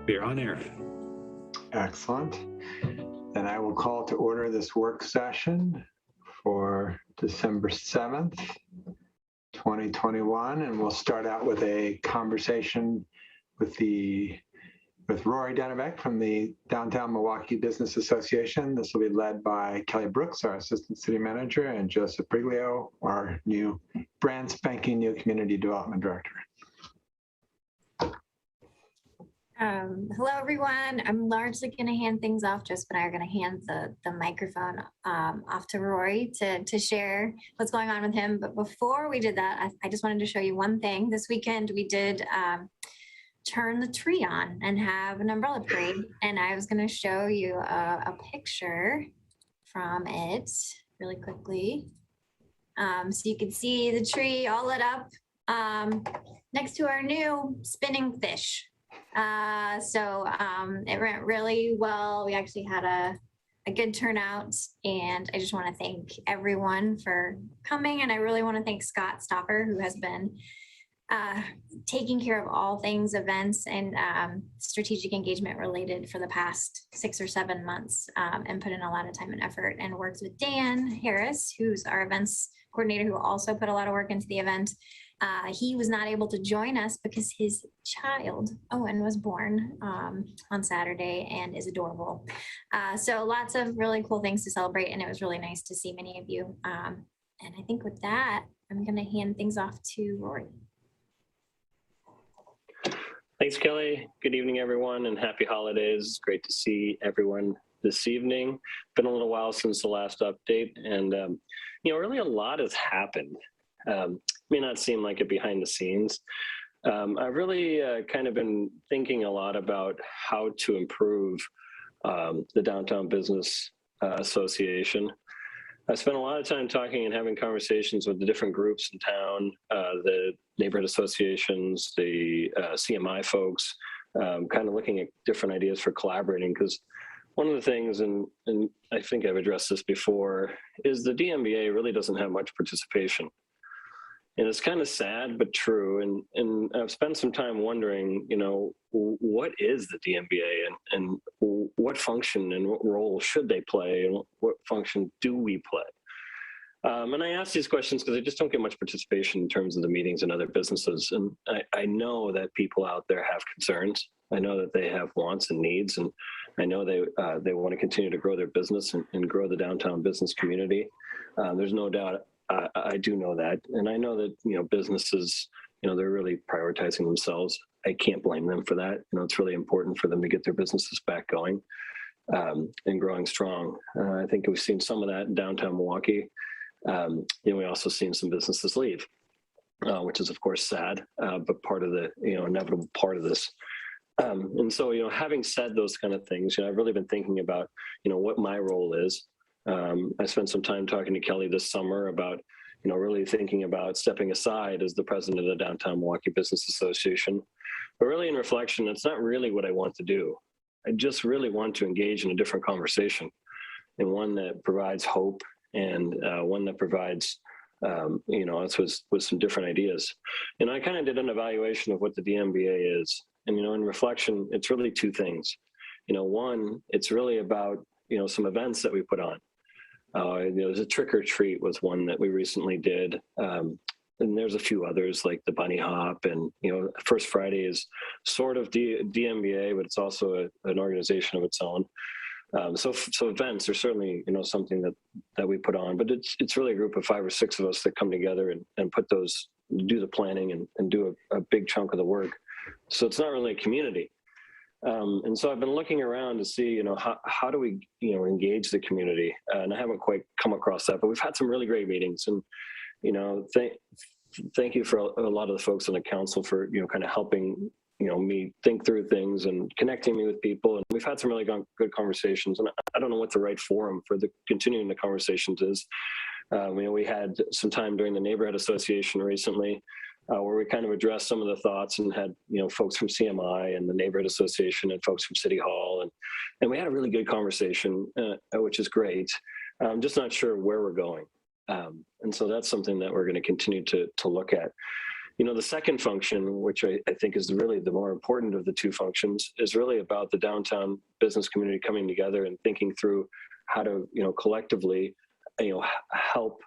You're on air. Excellent. Then I will call to order this work session for December 7th, 2021. And we'll start out with a conversation with Rory Dennebeck from the Downtown Milwaukie Business Association. This will be led by Kelly Brooks, our Assistant City Manager, and Joseph Briglio, our new brand spanking new Community Development Director. Hello, everyone. I'm largely going to hand things off. Joseph and I are going to hand the microphone off to Rory to share what's going on with him. But before we did that, I just wanted to show you one thing. This weekend, we did turn the tree on and have an umbrella parade. And I was going to show you a picture from it really quickly. So you can see the tree all lit up next to our new spinning fish. It went really well. We actually had a good turnout, and I just want to thank everyone for coming. And I really want to thank Scott Stopper, who has been taking care of all things events and strategic engagement related for the past 6 or 7 months, and put in a lot of time and effort, and works with Dan Harris, who's our events coordinator, who also put a lot of work into the event. He was not able to join us because his child, Owen, was born on Saturday and is adorable. So lots of really cool things to celebrate, and it was really nice to see many of you. And I think with that, I'm going to hand things off to Rory. Thanks, Kelly. Good evening, everyone, and happy holidays. Great to see everyone this evening. Been a little while since the last update, and really a lot has happened. May not seem like it behind the scenes. I've really kind of been thinking a lot about how to improve the Downtown Business Association. I spent a lot of time talking and having conversations with the different groups in town, the neighborhood associations, the CMI folks, kind of looking at different ideas for collaborating, because one of the things, and I think I've addressed this before, is the DMBA really doesn't have much participation. And it's kind of sad, but true. And I've spent some time wondering, what is the DMBA and what function and what role should they play, and what function do we play? And I ask these questions because I just don't get much participation in terms of the meetings and other businesses. And I know that people out there have concerns. I know that they have wants and needs, and I know they want to continue to grow their business and grow the downtown business community. There's no doubt. I do know that. And I know that, businesses, they're really prioritizing themselves. I can't blame them for that. It's really important for them to get their businesses back going and growing strong. I think we've seen some of that in downtown Milwaukee. We also seen some businesses leave, which is of course sad, but part of the, inevitable part of this. And so, having said those kind of things, I've really been thinking about, what my role is. I spent some time talking to Kelly this summer about, really thinking about stepping aside as the president of the Downtown Milwaukee Business Association. But really in reflection, it's not really what I want to do. I just really want to engage in a different conversation, and one that provides hope, and one that provides, us with some different ideas. I kind of did an evaluation of what the DMBA is. And, in reflection, it's really two things. One, it's really about, some events that we put on. There's a trick or treat was one that we recently did. And there's a few others like the bunny hop, and, First Friday is sort of DMBA, but it's also an organization of its own. So events are certainly, something that we put on, but it's really a group of 5 or 6 of us that come together and put those, do the planning and do a big chunk of the work. So it's not really a community. And so I've been looking around to see, how do we, engage the community? And I haven't quite come across that, but we've had some really great meetings. And, thank you for a lot of the folks on the council for, kind of helping, me think through things and connecting me with people. And we've had some really good conversations. And I don't know what the right forum for continuing the conversations is. We had some time during the neighborhood association recently, where we kind of addressed some of the thoughts and had, folks from CMI and the neighborhood association and folks from City Hall. And we had a really good conversation, which is great. I'm just not sure where we're going. And so that's something that we're going to continue to look at. The second function, which I think is really the more important of the two functions, is really about the downtown business community coming together and thinking through how to, collectively, help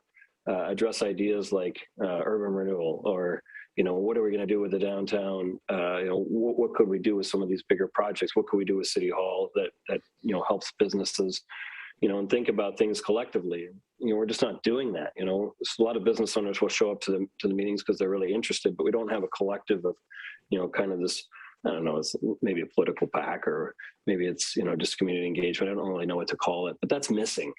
address ideas like urban renewal, or, what are we going to do with the downtown? What could we do with some of these bigger projects? What could we do with City Hall that helps businesses, and think about things collectively. We're just not doing that. A lot of business owners will show up to the meetings because they're really interested, but we don't have a collective of, kind of this, I don't know, it's maybe a political PAC, or maybe it's, just community engagement. I don't really know what to call it, but that's missing.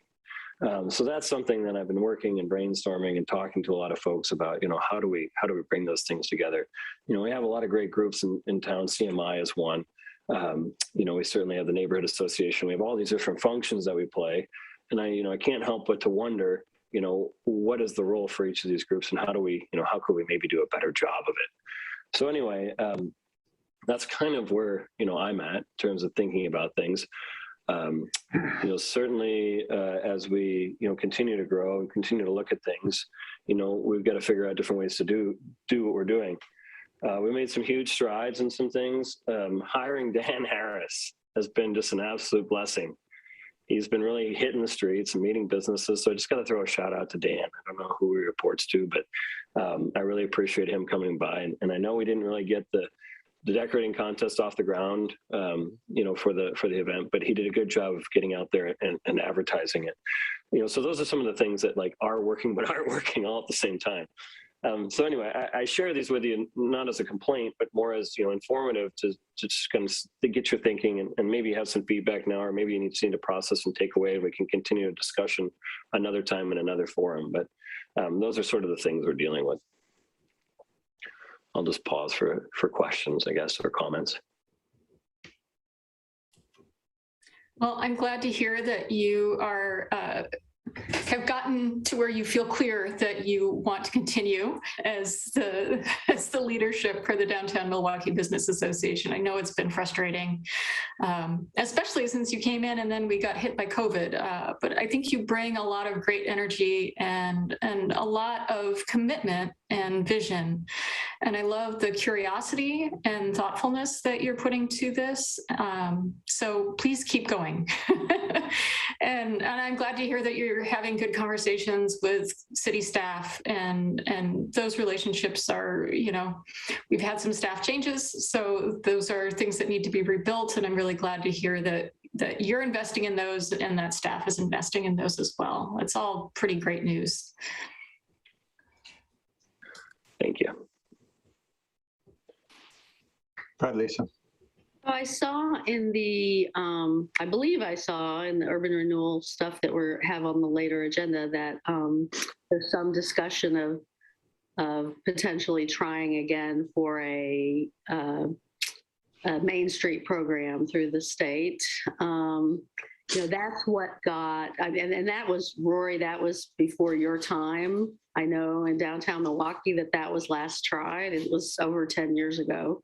So that's something that I've been working and brainstorming and talking to a lot of folks about, how do we bring those things together? We have a lot of great groups in town. CMI is one. We certainly have the neighborhood association. We have all these different functions that we play. And I can't help but to wonder, what is the role for each of these groups, and how do we, how could we maybe do a better job of it? So anyway, that's kind of where, I'm at in terms of thinking about things. Certainly as we, continue to grow and continue to look at things, we've got to figure out different ways to do what we're doing. We made some huge strides in some things. Hiring Dan Harris has been just an absolute blessing. He's been really hitting the streets and meeting businesses. So I just got to throw a shout out to Dan. I don't know who he reports to, but I really appreciate him coming by. And I know we didn't really get the decorating contest off the ground, for the event, but he did a good job of getting out there and advertising it. So those are some of the things that are working, but aren't working all at the same time. So anyway, I share these with you not as a complaint, but more as informative to just kind of to get your thinking and maybe have some feedback now, or maybe you need to process and take away, and we can continue a discussion another time in another forum. But those are sort of the things we're dealing with. I'll just pause for questions, I guess, or comments. Well, I'm glad to hear that you are have gotten to where you feel clear that you want to continue as the leadership for the Downtown Milwaukie Business Association. I know it's been frustrating, especially since you came in and then we got hit by COVID. But I think you bring a lot of great energy and a lot of commitment and vision. And I love the curiosity and thoughtfulness that you're putting to this. So please keep going. And I'm glad to hear that you're having good conversations with city staff, and those relationships are, we've had some staff changes. So those are things that need to be rebuilt. And I'm really glad to hear that you're investing in those and that staff is investing in those as well. It's all pretty great news. Thank you. Go ahead, Lisa. I saw in the, I believe I saw in the urban renewal stuff that have on the later agenda that there's some discussion of potentially trying again for a Main Street program through the state. That's what got, and that was, Rory, that was before your time. I know in downtown Milwaukee that was last tried. It was over 10 years ago.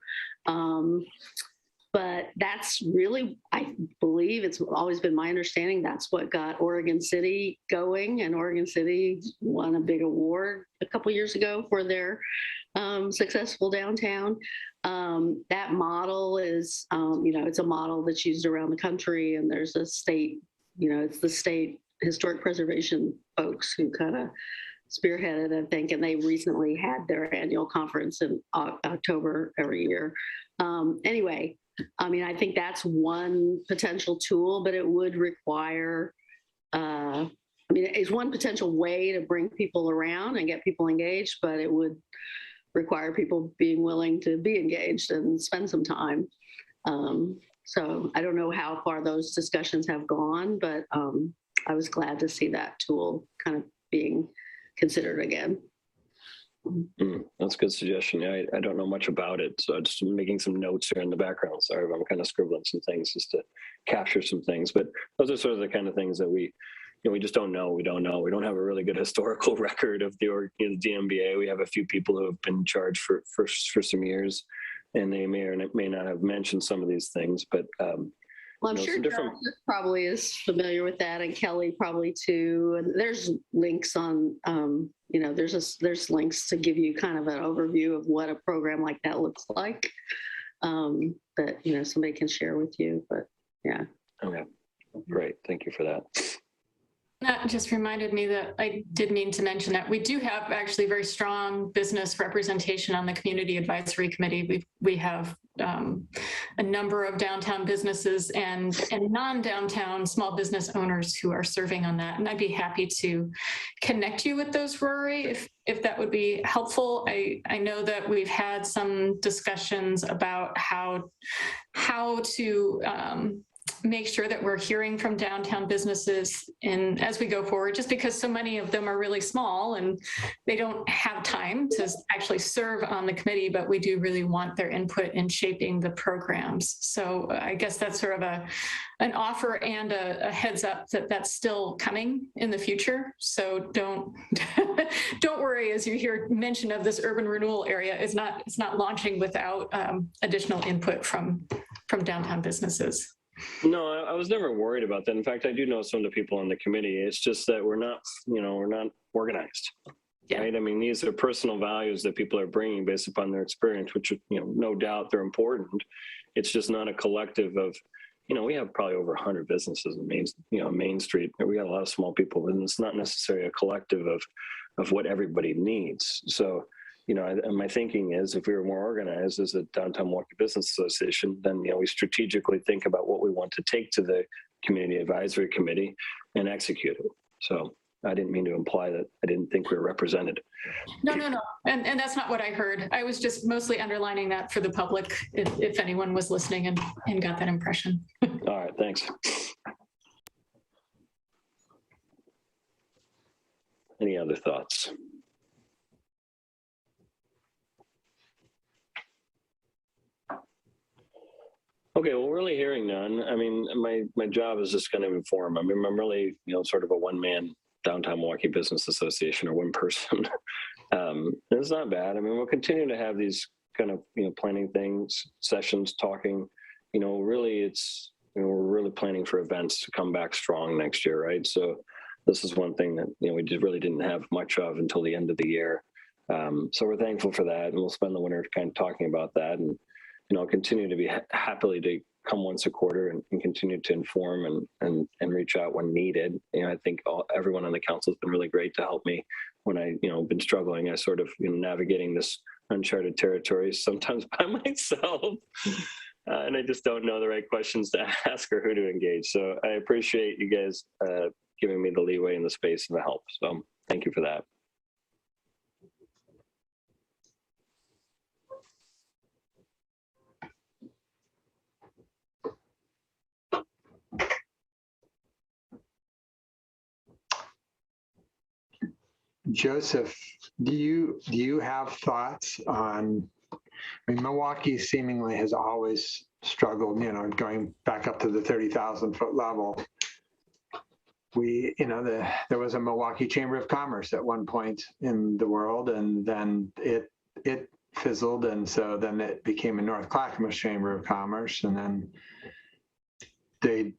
But that's really, I believe it's always been my understanding, that's what got Oregon City going. And Oregon City won a big award a couple years ago for their successful downtown. That model is, it's a model that's used around the country, and there's a state, it's the state historic preservation folks who kind of spearheaded, I think, and they recently had their annual conference in October every year. Anyway, I think that's one potential tool, but it would require, it's one potential way to bring people around and get people engaged, but it would require people being willing to be engaged and spend some time. So I don't know how far those discussions have gone, but I was glad to see that tool kind of being considered again. That's a good suggestion. Yeah, I don't know much about it, so I'm just making some notes here in the background. Sorry if I'm kind of scribbling some things just to capture some things, but those are sort of the kind of things that we just don't know. We don't know. We don't have a really good historical record of the DMBA. We have a few people who have been in charge for some years, and they may or may not have mentioned some of these things. But Well, I'm You know, sure some different- Joseph probably is familiar with that, and Kelly probably too. And there's links on, there's links to give you kind of an overview of what a program like that looks like, that, somebody can share with you. But yeah. Okay, great. Thank you for that. That just reminded me that I did mean to mention that we do have actually very strong business representation on the Community Advisory Committee. We have a number of downtown businesses and non-downtown small business owners who are serving on that. And I'd be happy to connect you with those, Rory, if that would be helpful. I know that we've had some discussions about how to make sure that we're hearing from downtown businesses as we go forward, just because so many of them are really small and they don't have time to actually serve on the committee, but we do really want their input in shaping the programs. So I guess that's sort of an offer and a heads up that that's still coming in the future. So don't worry as you hear mention of this urban renewal area. It's not launching without additional input from downtown businesses. No, I was never worried about that. In fact, I do know some of the people on the committee. It's just that we're not organized. Yeah. Right? I mean, these are personal values that people are bringing based upon their experience, which, no doubt they're important. It's just not a collective of, we have probably over 100 businesses in Main Street. We got a lot of small people, and it's not necessarily a collective of what everybody needs. So, and my thinking is if we were more organized as a Downtown Milwaukee Business Association, then, we strategically think about what we want to take to the Community Advisory Committee and execute it. So I didn't mean to imply that I didn't think we were represented. No. And that's not what I heard. I was just mostly underlining that for the public, if anyone was listening and got that impression. All right, thanks. Any other thoughts? Okay, well, we're really hearing none. I mean, my job is just kind of inform. I mean, I'm really, sort of a one-man Downtown Milwaukee Business Association, or one person. It's not bad. I mean, we'll continue to have these kind of, planning things, sessions, talking. Really, we're really planning for events to come back strong next year, right? So this is one thing that, we really didn't have much of until the end of the year. So we're thankful for that, and we'll spend the winter kind of talking about that, and I'll continue to be happily to come once a quarter and continue to inform and reach out when needed. I think everyone on the council has been really great to help me when I, been struggling. I sort of, navigating this uncharted territory, sometimes by myself, and I just don't know the right questions to ask or who to engage. So I appreciate you guys giving me the leeway and the space and the help. So thank you for that. Joseph, do you have thoughts on, Milwaukee seemingly has always struggled, going back up to the 30,000 foot level. There was a Milwaukee Chamber of Commerce at one point in the world, and then it fizzled. And so then it became a North Clackamas Chamber of Commerce. And then they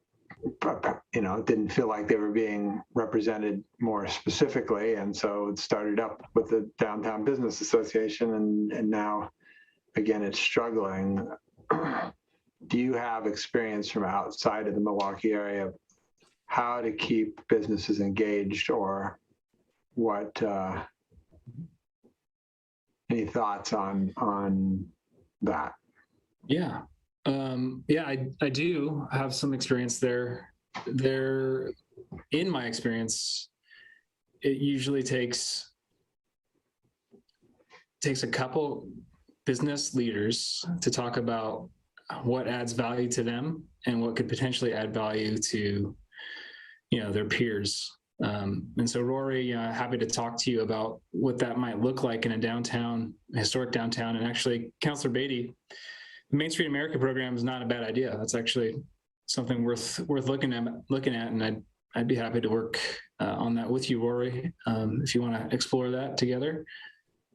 didn't feel like they were being represented more specifically. And so it started up with the Downtown Business Association, and now, again, it's struggling. Do you have experience from outside of the Milwaukee area of how to keep businesses engaged, or what, any thoughts on that? Yeah. I do have some experience there. In my experience, it usually takes a couple business leaders to talk about what adds value to them and what could potentially add value to, their peers. And so, Rory, happy to talk to you about what that might look like in a historic downtown. And actually, Councilor Beatty, the Main Street America program is not a bad idea. That's actually something worth looking at, and I'd be happy to work on that with you, Rory, if you want to explore that together.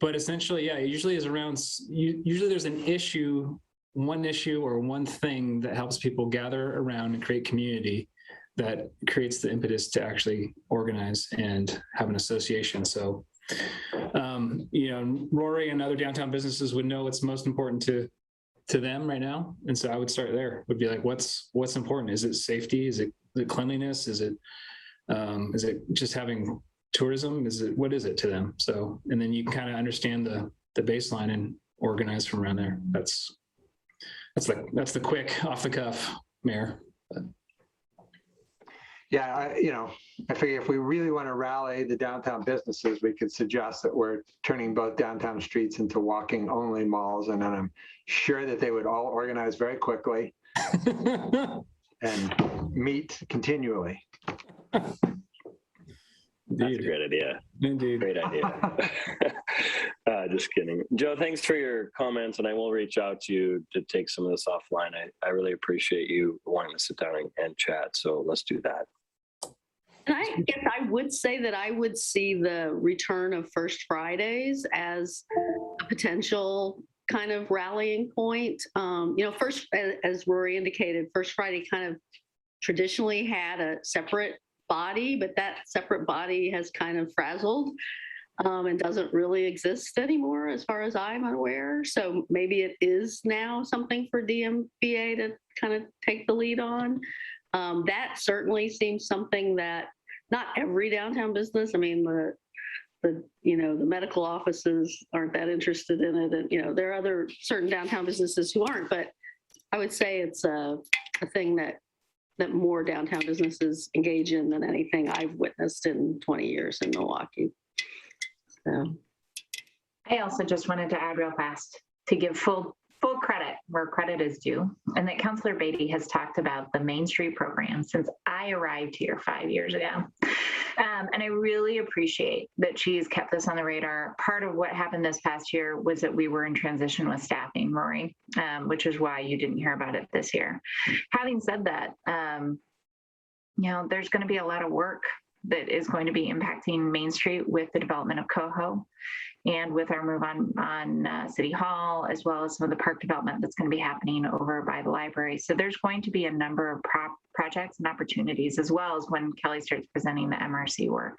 But essentially, yeah, usually there's an issue one issue or one thing that helps people gather around and create community that creates the impetus to actually organize and have an association. So, Rory and other downtown businesses would know what's most important to them right now. And so I would start there, would be like, what's important? Is it safety? Is it cleanliness? Is it just having tourism? What is it to them? So, and then you can kind of understand the baseline and organize from around there. That's the quick off the cuff, Mayor. Yeah, I figure if we really want to rally the downtown businesses, we could suggest that we're turning both downtown streets into walking only malls. And then I'm sure that they would all organize very quickly and meet continually. That's a great idea. Indeed. Great idea. Just kidding. Joe, thanks for your comments, and I will reach out to you to take some of this offline. I really appreciate you wanting to sit down and chat, so let's do that. And I guess I would say that I would see the return of First Fridays as a potential kind of rallying point. First, as Rory indicated, First Friday kind of traditionally had a separate body, but that separate body has kind of frazzled and doesn't really exist anymore as far as I'm aware. So maybe it is now something for DMVA to kind of take the lead on. That certainly seems something that not every downtown business, I mean, the medical offices aren't that interested in it. And, there are other certain downtown businesses who aren't, but I would say it's a thing that more downtown businesses engage in than anything I've witnessed in 20 years in Milwaukee. So. I also just wanted to add real fast to give full credit where credit is due, and that Councillor Beatty has talked about the Main Street program since I arrived here 5 years ago. And I really appreciate that she's kept this on the radar. Part of what happened this past year was that we were in transition with staffing, Rory, which is why you didn't hear about it this year. Having said that, there's going to be a lot of work that is going to be impacting Main Street with the development of Coho and with our move on City Hall, as well as some of the park development that's going to be happening over by the library. So there's going to be a number of projects and opportunities, as well as when Kelly starts presenting the MRC work.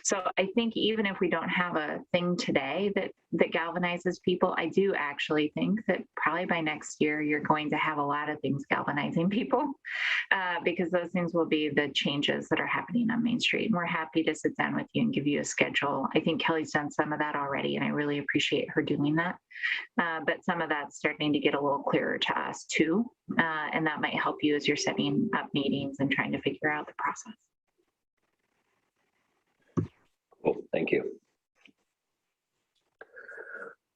So I think even if we don't have a thing today that galvanizes people, I do actually think that probably by next year, you're going to have a lot of things galvanizing people because those things will be the changes that are happening on Main Street. And we're happy to sit down with you and give you a schedule. I think Kelly's done some of that already, and I really appreciate her doing that. But some of that's starting to get a little clearer to us too. And that might help you as you're setting up meetings and trying to figure out the process. Cool, thank you.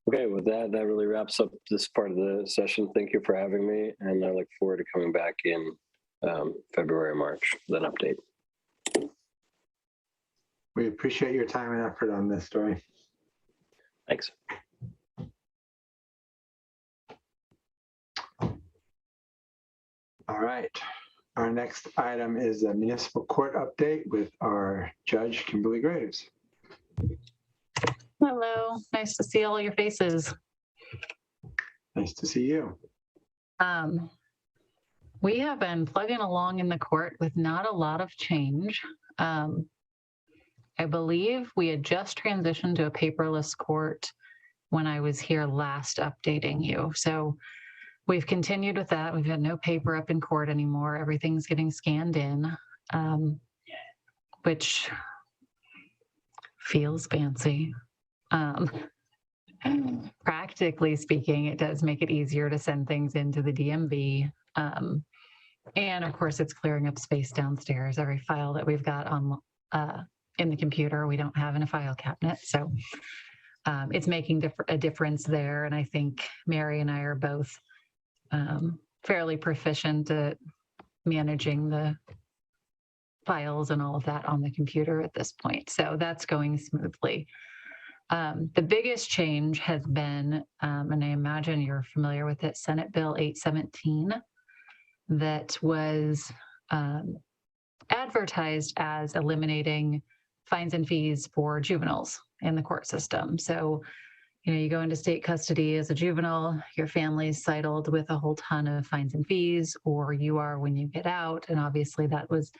Okay, with that really wraps up this part of the session. Thank you for having me, and I look forward to coming back in February, March with an update. We appreciate your time and effort on this story. Thanks. All right. Our next item is a municipal court update with our judge, Kimberly Graves. Hello, nice to see all your faces. Nice to see you. We have been plugging along in the court with not a lot of change. I believe we had just transitioned to a paperless court when I was here last updating you. So we've continued with that. We've had no paper up in court anymore. Everything's getting scanned in, which feels fancy. Practically speaking, it does make it easier to send things into the DMV. And of course, it's clearing up space downstairs. Every file that we've got on in the computer, we don't have in a file cabinet. So it's making a difference there. And I think Mary and I are both fairly proficient at managing the files and all of that on the computer at this point. So that's going smoothly. The biggest change has been, and I imagine you're familiar with it, Senate Bill 817, that was advertised as eliminating fines and fees for juveniles in the court system. So You go into state custody as a juvenile, your family's saddled with a whole ton of fines and fees, or you are when you get out. And obviously that was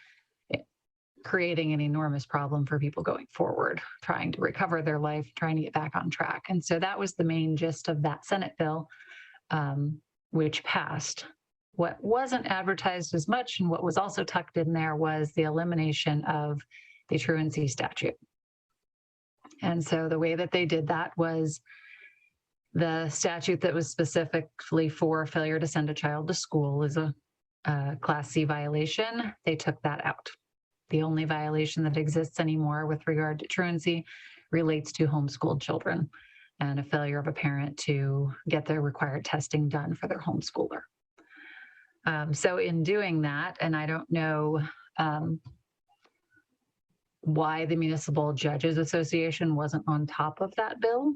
creating an enormous problem for people going forward, trying to recover their life, trying to get back on track. And so that was the main gist of that Senate bill, which passed. What wasn't advertised as much and what was also tucked in there was the elimination of the truancy statute. And so the way that they did that was the statute that was specifically for failure to send a child to school is a Class C violation. They took that out. The only violation that exists anymore with regard to truancy relates to homeschooled children and a failure of a parent to get the required testing done for their homeschooler. So in doing that, and I don't know why the Municipal Judges Association wasn't on top of that bill.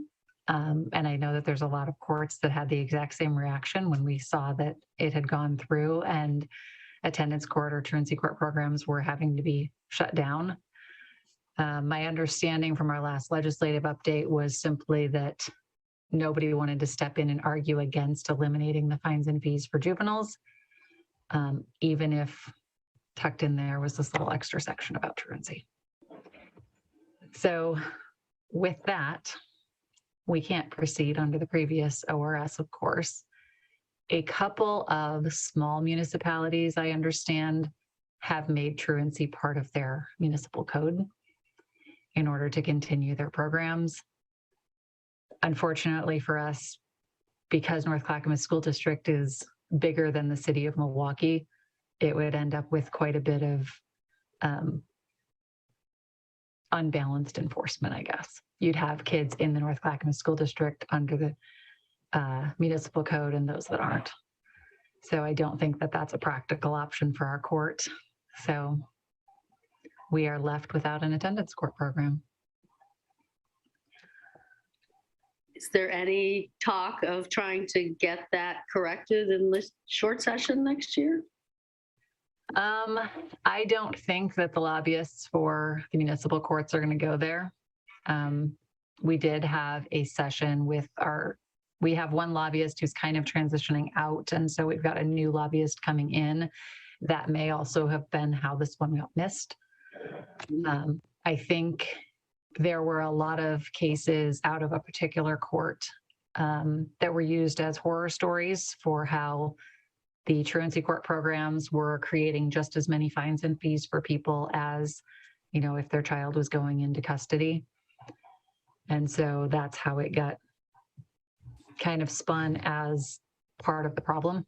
And I know that there's a lot of courts that had the exact same reaction when we saw that it had gone through and attendance court or truancy court programs were having to be shut down. My understanding from our last legislative update was simply that nobody wanted to step in and argue against eliminating the fines and fees for juveniles, even if tucked in there was this little extra section about truancy. So with that, we can't proceed under the previous ORS, of course. A couple of small municipalities, I understand, have made truancy part of their municipal code in order to continue their programs. Unfortunately for us, because North Clackamas School District is bigger than the city of Milwaukie, it would end up with quite a bit of unbalanced enforcement, I guess. You'd have kids in the North Clackamas School District under the municipal code and those that aren't. So I don't think that that's a practical option for our court. So we are left without an attendance court program. Is there any talk of trying to get that corrected in this short session next year? I don't think that the lobbyists for the municipal courts are going to go there. We did have a session with we have one lobbyist who's kind of transitioning out. And so we've got a new lobbyist coming in. That may also have been how this one got missed. I think there were a lot of cases out of a particular court that were used as horror stories for how the truancy court programs were creating just as many fines and fees for people as, if their child was going into custody. And so that's how it got kind of spun as part of the problem.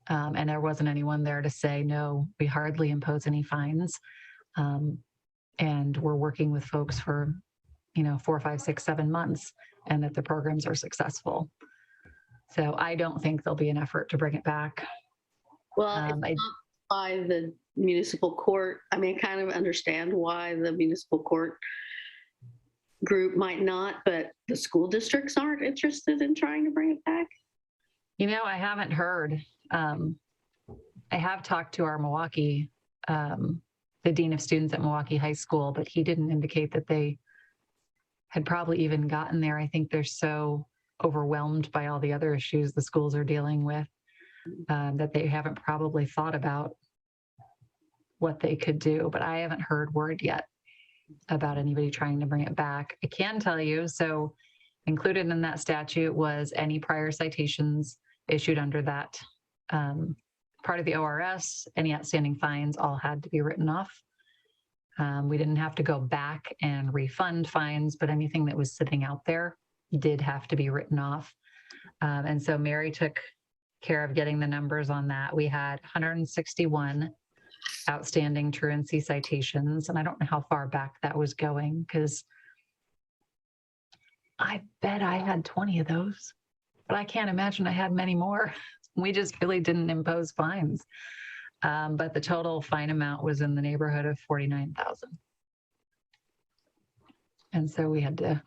And there wasn't anyone there to say, no, we hardly impose any fines. And we're working with folks for, 4, 5, 6, 7 months, and that the programs are successful. So I don't think there'll be an effort to bring it back. Well, it's not by the municipal court. I mean, I kind of understand why the municipal court group might not, but the school districts aren't interested in trying to bring it back. I haven't heard. I have talked to our Milwaukie, the dean of students at Milwaukie High School, but he didn't indicate that they had probably even gotten there. I think they're so overwhelmed by all the other issues the schools are dealing with that they haven't probably thought about what they could do, but I haven't heard word yet about anybody trying to bring it back. I can tell you, so included in that statute was any prior citations issued under that part of the ORS, any outstanding fines all had to be written off. We didn't have to go back and refund fines, but anything that was sitting out there did have to be written off. And so Mary took care of getting the numbers on that. We had 161 outstanding truancy citations, and I don't know how far back that was going because I bet I had 20 of those, but I can't imagine I had many more. We just really didn't impose fines. But the total fine amount was in the neighborhood of $49,000. And so we had to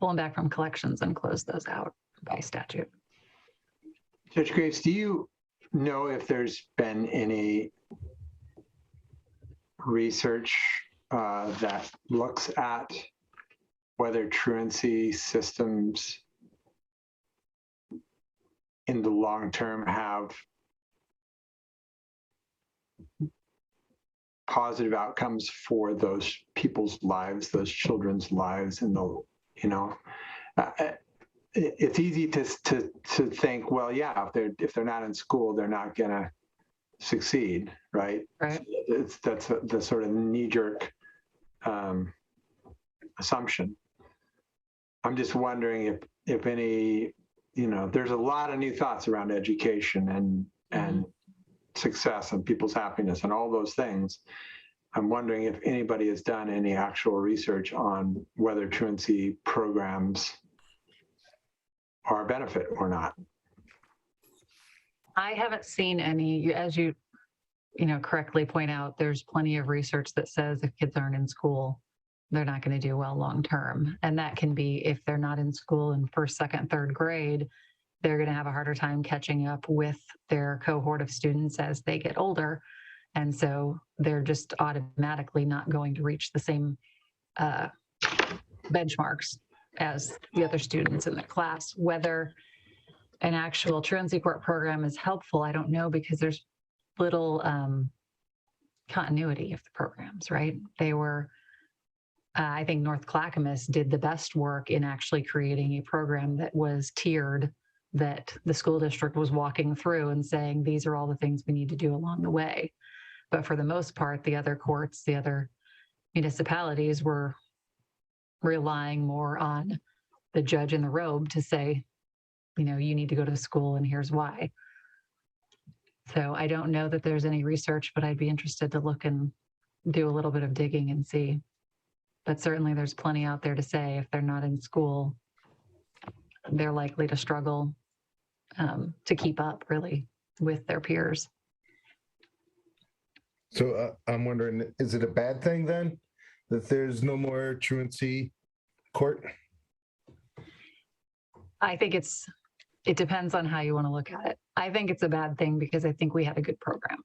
pull them back from collections and close those out by statute. Judge Graves, do you know if there's been any research that looks at whether truancy systems in the long term have positive outcomes for those people's lives, those children's lives, and it's easy to think, well, yeah, if they're not in school, they're not gonna succeed, right? Right. That's the sort of knee-jerk assumption. I'm just wondering if any, there's a lot of new thoughts around education and success and people's happiness and all those things. I'm wondering if anybody has done any actual research on whether truancy programs are a benefit or not. I haven't seen any, as you correctly point out, there's plenty of research that says if kids aren't in school, they're not going to do well long term. And that can be if they're not in school in first, second, third grade, they're going to have a harder time catching up with their cohort of students as they get older. And so they're just automatically not going to reach the same benchmarks as the other students in the class. Whether an actual truancy court program is helpful, I don't know, because there's little continuity of the programs, right? They were, I think North Clackamas did the best work in actually creating a program that was tiered, that the school district was walking through and saying, these are all the things we need to do along the way. But for the most part, the other courts, the other municipalities were relying more on the judge in the robe to say, you need to go to school and here's why. So I don't know that there's any research, but I'd be interested to look and do a little bit of digging and see. But certainly there's plenty out there to say if they're not in school, they're likely to struggle to keep up really with their peers. So I'm wondering, is it a bad thing then that there's no more truancy court? I think it depends on how you want to look at it. I think it's a bad thing because I think we had a good program.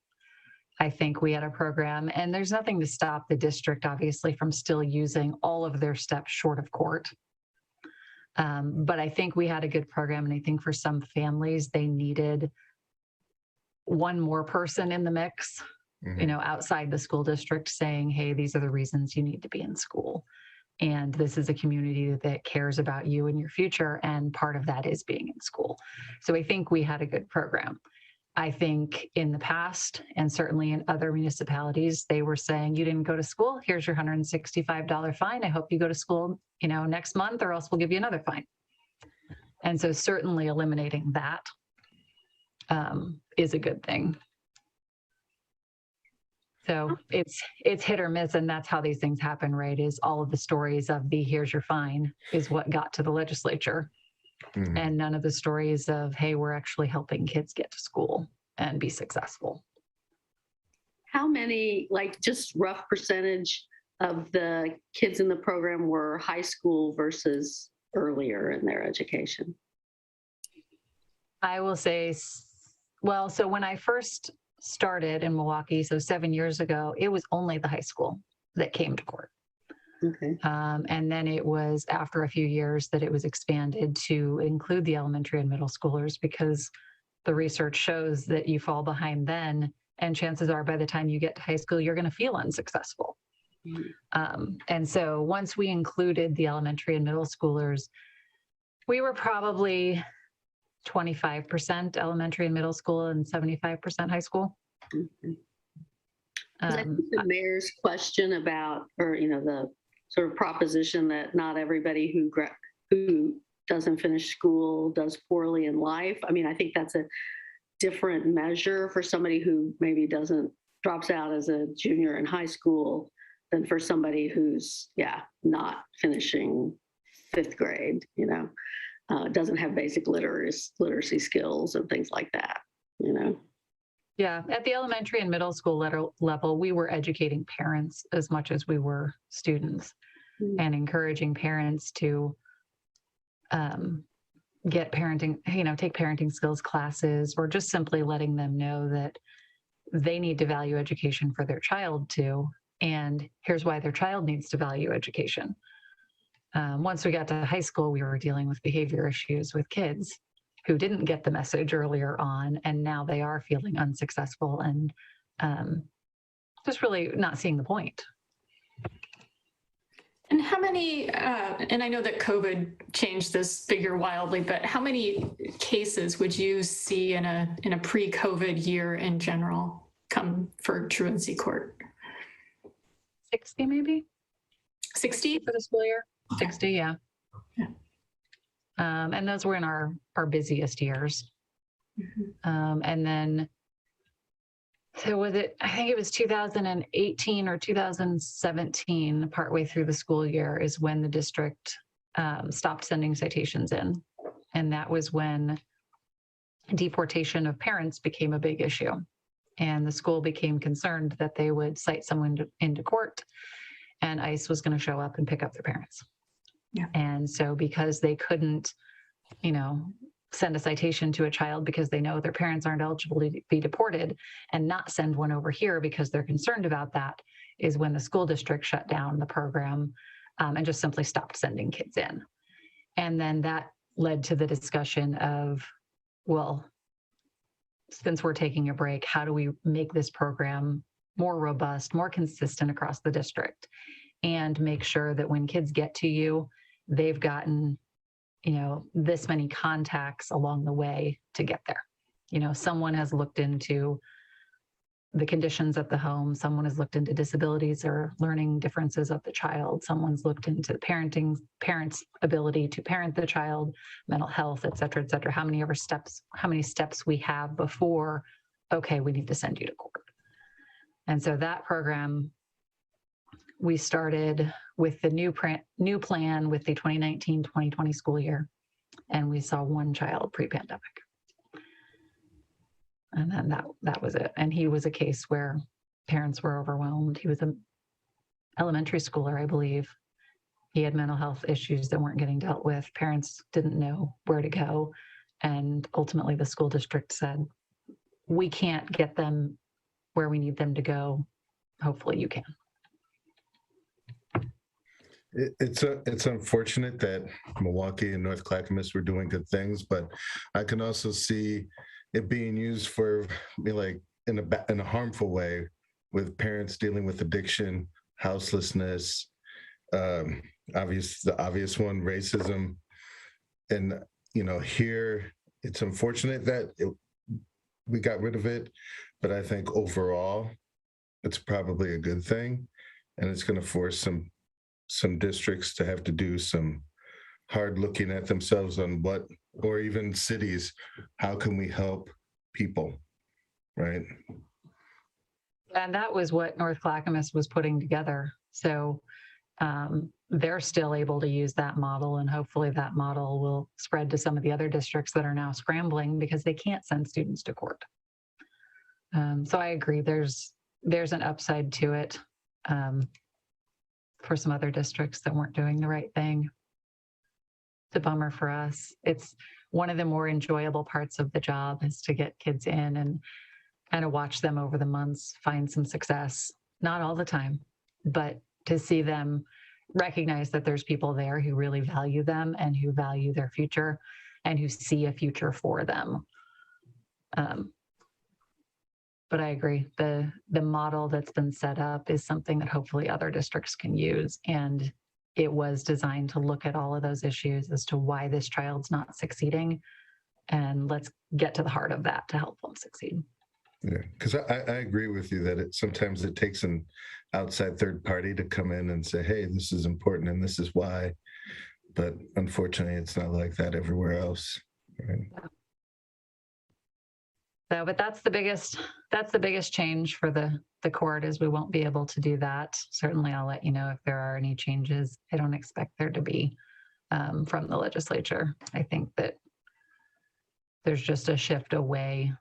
I think we had a program, and there's nothing to stop the district, obviously, from still using all of their steps short of court. But I think we had a good program, and I think for some families, they needed one more person in the mix, outside the school district saying, hey, these are the reasons you need to be in school. And this is a community that cares about you and your future. And part of that is being in school. So I think we had a good program. I think in the past, and certainly in other municipalities, they were saying, you didn't go to school, here's your $165 fine. I hope you go to school, next month, or else we'll give you another fine. And so certainly eliminating that is a good thing. So it's hit or miss, and that's how these things happen, right? Is all of the stories of the here's your fine is what got to the legislature. Mm-hmm. And none of the stories of, hey, we're actually helping kids get to school and be successful. How many, just rough percentage of the kids in the program were high school versus earlier in their education? I will say, well, so when I first started in Milwaukie, so 7 years ago, it was only the high school that came to court. Okay. And then it was after a few years that it was expanded to include the elementary and middle schoolers, because the research shows that you fall behind then, and chances are by the time you get to high school, you're going to feel unsuccessful. Mm-hmm. And so once we included the elementary and middle schoolers, we were probably 25% elementary and middle school and 75% high school. Mm-hmm. I think the mayor's question about, or the sort of proposition that not everybody who doesn't finish school does poorly in life. I mean, I think that's a different measure for somebody who maybe drops out as a junior in high school than for somebody who's, not finishing 5th grade, doesn't have basic literacy skills and things like that, Yeah, at the elementary and middle school level, we were educating parents as much as we were students, and encouraging parents to get parenting, take parenting skills classes, or just simply letting them know that they need to value education for their child too. And here's why their child needs to value education. Once we got to high school, we were dealing with behavior issues with kids who didn't get the message earlier on, and now they are feeling unsuccessful and just really not seeing the point. And how many, and I know that COVID changed this figure wildly, but how many cases would you see in a pre-COVID year in general come for truancy court? 60 maybe? 60 for the school year? 60, yeah. Yeah. And those were in our busiest years. And then, so was it, I think it was 2018 or 2017, partway through the school year, is when the district stopped sending citations in. And that was when deportation of parents became a big issue. And the school became concerned that they would cite someone into court and ICE was going to show up and pick up their parents. Yeah. And so because they couldn't, send a citation to a child because they know their parents aren't eligible to be deported and not send one over here because they're concerned about that, is when the school district shut down the program and just simply stopped sending kids in. And then that led to the discussion of, well, since we're taking a break, how do we make this program more robust, more consistent across the district, and make sure that when kids get to you, they've gotten this many contacts along the way to get there. Someone has looked into the conditions at the home. Someone has looked into disabilities or learning differences of the child. Someone's looked into parents' ability to parent the child, mental health, et cetera, how many steps we have before, okay, we need to send you to court. And so that program, we started with the new plan with the 2019-2020 school year, and we saw one child pre-pandemic. And then that was it. And he was a case where parents were overwhelmed. He was an elementary schooler, I believe. He had mental health issues that weren't getting dealt with. Parents didn't know where to go. And ultimately the school district said, we can't get them where we need them to go. Hopefully you can. It's unfortunate that Milwaukie and North Clackamas were doing good things, but I can also see it being used for in a harmful way, with parents dealing with addiction, houselessness, the obvious one, racism. And here it's unfortunate that we got rid of it, but I think overall it's probably a good thing, and it's going to force some districts to have to do some hard looking at themselves on what, or even cities, how can we help people, right? And that was what North Clackamas was putting together. So they're still able to use that model, and hopefully that model will spread to some of the other districts that are now scrambling because they can't send students to court. So I agree, there's an upside to it. For some other districts that weren't doing the right thing. It's a bummer for us. It's one of the more enjoyable parts of the job, is to get kids in and kind of watch them over the months find some success. Not all the time, but to see them recognize that there's people there who really value them and who value their future and who see a future for them. But I agree, the model that's been set up is something that hopefully other districts can use. And it was designed to look at all of those issues as to why this child's not succeeding. And let's get to the heart of that to help them succeed. Yeah, because I agree with you that sometimes it takes an outside third party to come in and say, hey, this is important and this is why. But unfortunately, it's not like that everywhere else. Right? Yeah. So, but that's the biggest change for the court, is we won't be able to do that. Certainly I'll let you know if there are any changes. I don't expect there to be from the legislature. I think that there's just a shift away.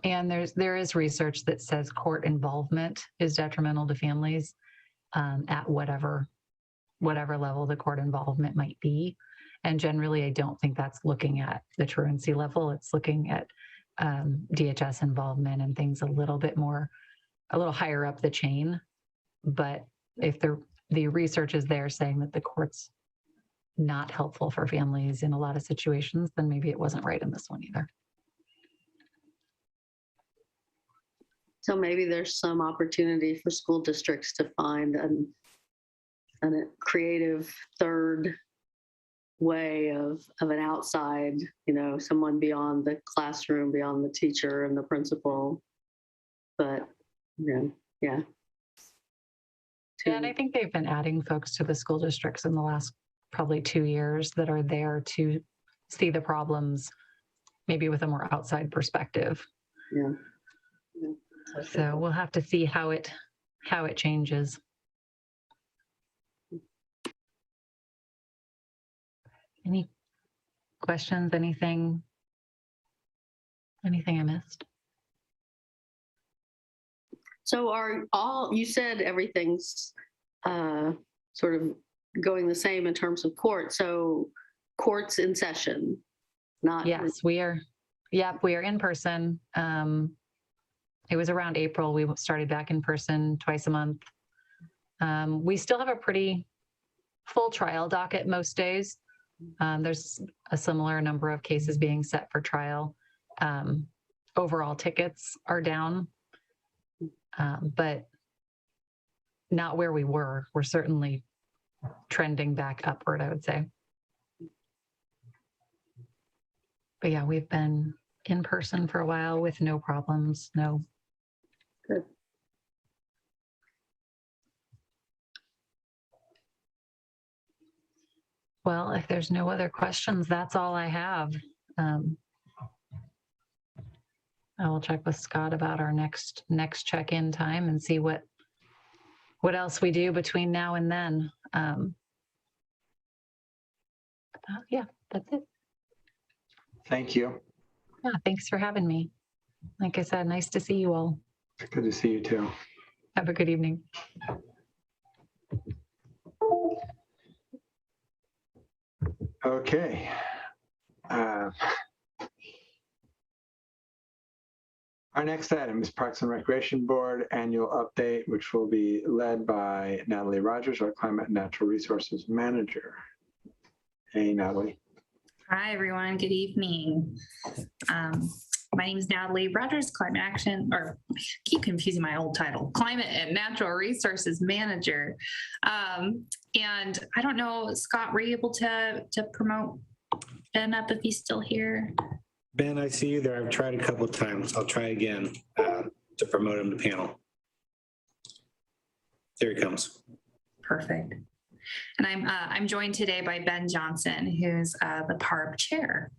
And there is research that says court involvement is detrimental to families at whatever level the court involvement might be. And generally, I don't think that's looking at the truancy level. It's looking at DHS involvement and things a little higher up the chain. But if the research is there saying that the court's not helpful for families in a lot of situations, then maybe it wasn't right in this one either. So maybe there's some opportunity for school districts to find a creative third way of an outside, someone beyond the classroom, beyond the teacher and the principal. But, yeah. Yeah, and I think they've been adding folks to the school districts in the last probably 2 years that are there to see the problems, maybe with a more outside perspective. Yeah. So we'll have to see how it changes. Any questions? Anything I missed? So you said everything's sort of going the same in terms of court. So court's in session, not. Yes, we are. Yep, we are in person. It was around April. We started back in person twice a month. We still have a pretty full trial docket most days. There's a similar number of cases being set for trial. Overall tickets are down, but not where we were. We're certainly trending back upward, I would say. But yeah, we've been in person for a while with no problems, no. Good. Well, if there's no other questions, that's all I have. I will check with Scott about our next check-in time and see what else we do between now and then. Yeah, that's it. Thank you. Yeah, thanks for having me. Like I said, nice to see you all. Good to see you too. Have a good evening. Okay. Our next item is Parks and Recreation Board Annual Update, which will be led by Natalie Rogers, our Climate and Natural Resources Manager. Hey, Natalie. Hi, everyone. Good evening. My name is Natalie Rogers, Climate Action, or I keep confusing my old title, Climate and Natural Resources Manager. And I don't know, Scott, were you able to promote Ben up if he's still here? Ben, I see you there. I've tried a couple of times. I'll try again to promote him to panel. There he comes. Perfect. And I'm joined today by Ben Johnson, who's the PARB chair.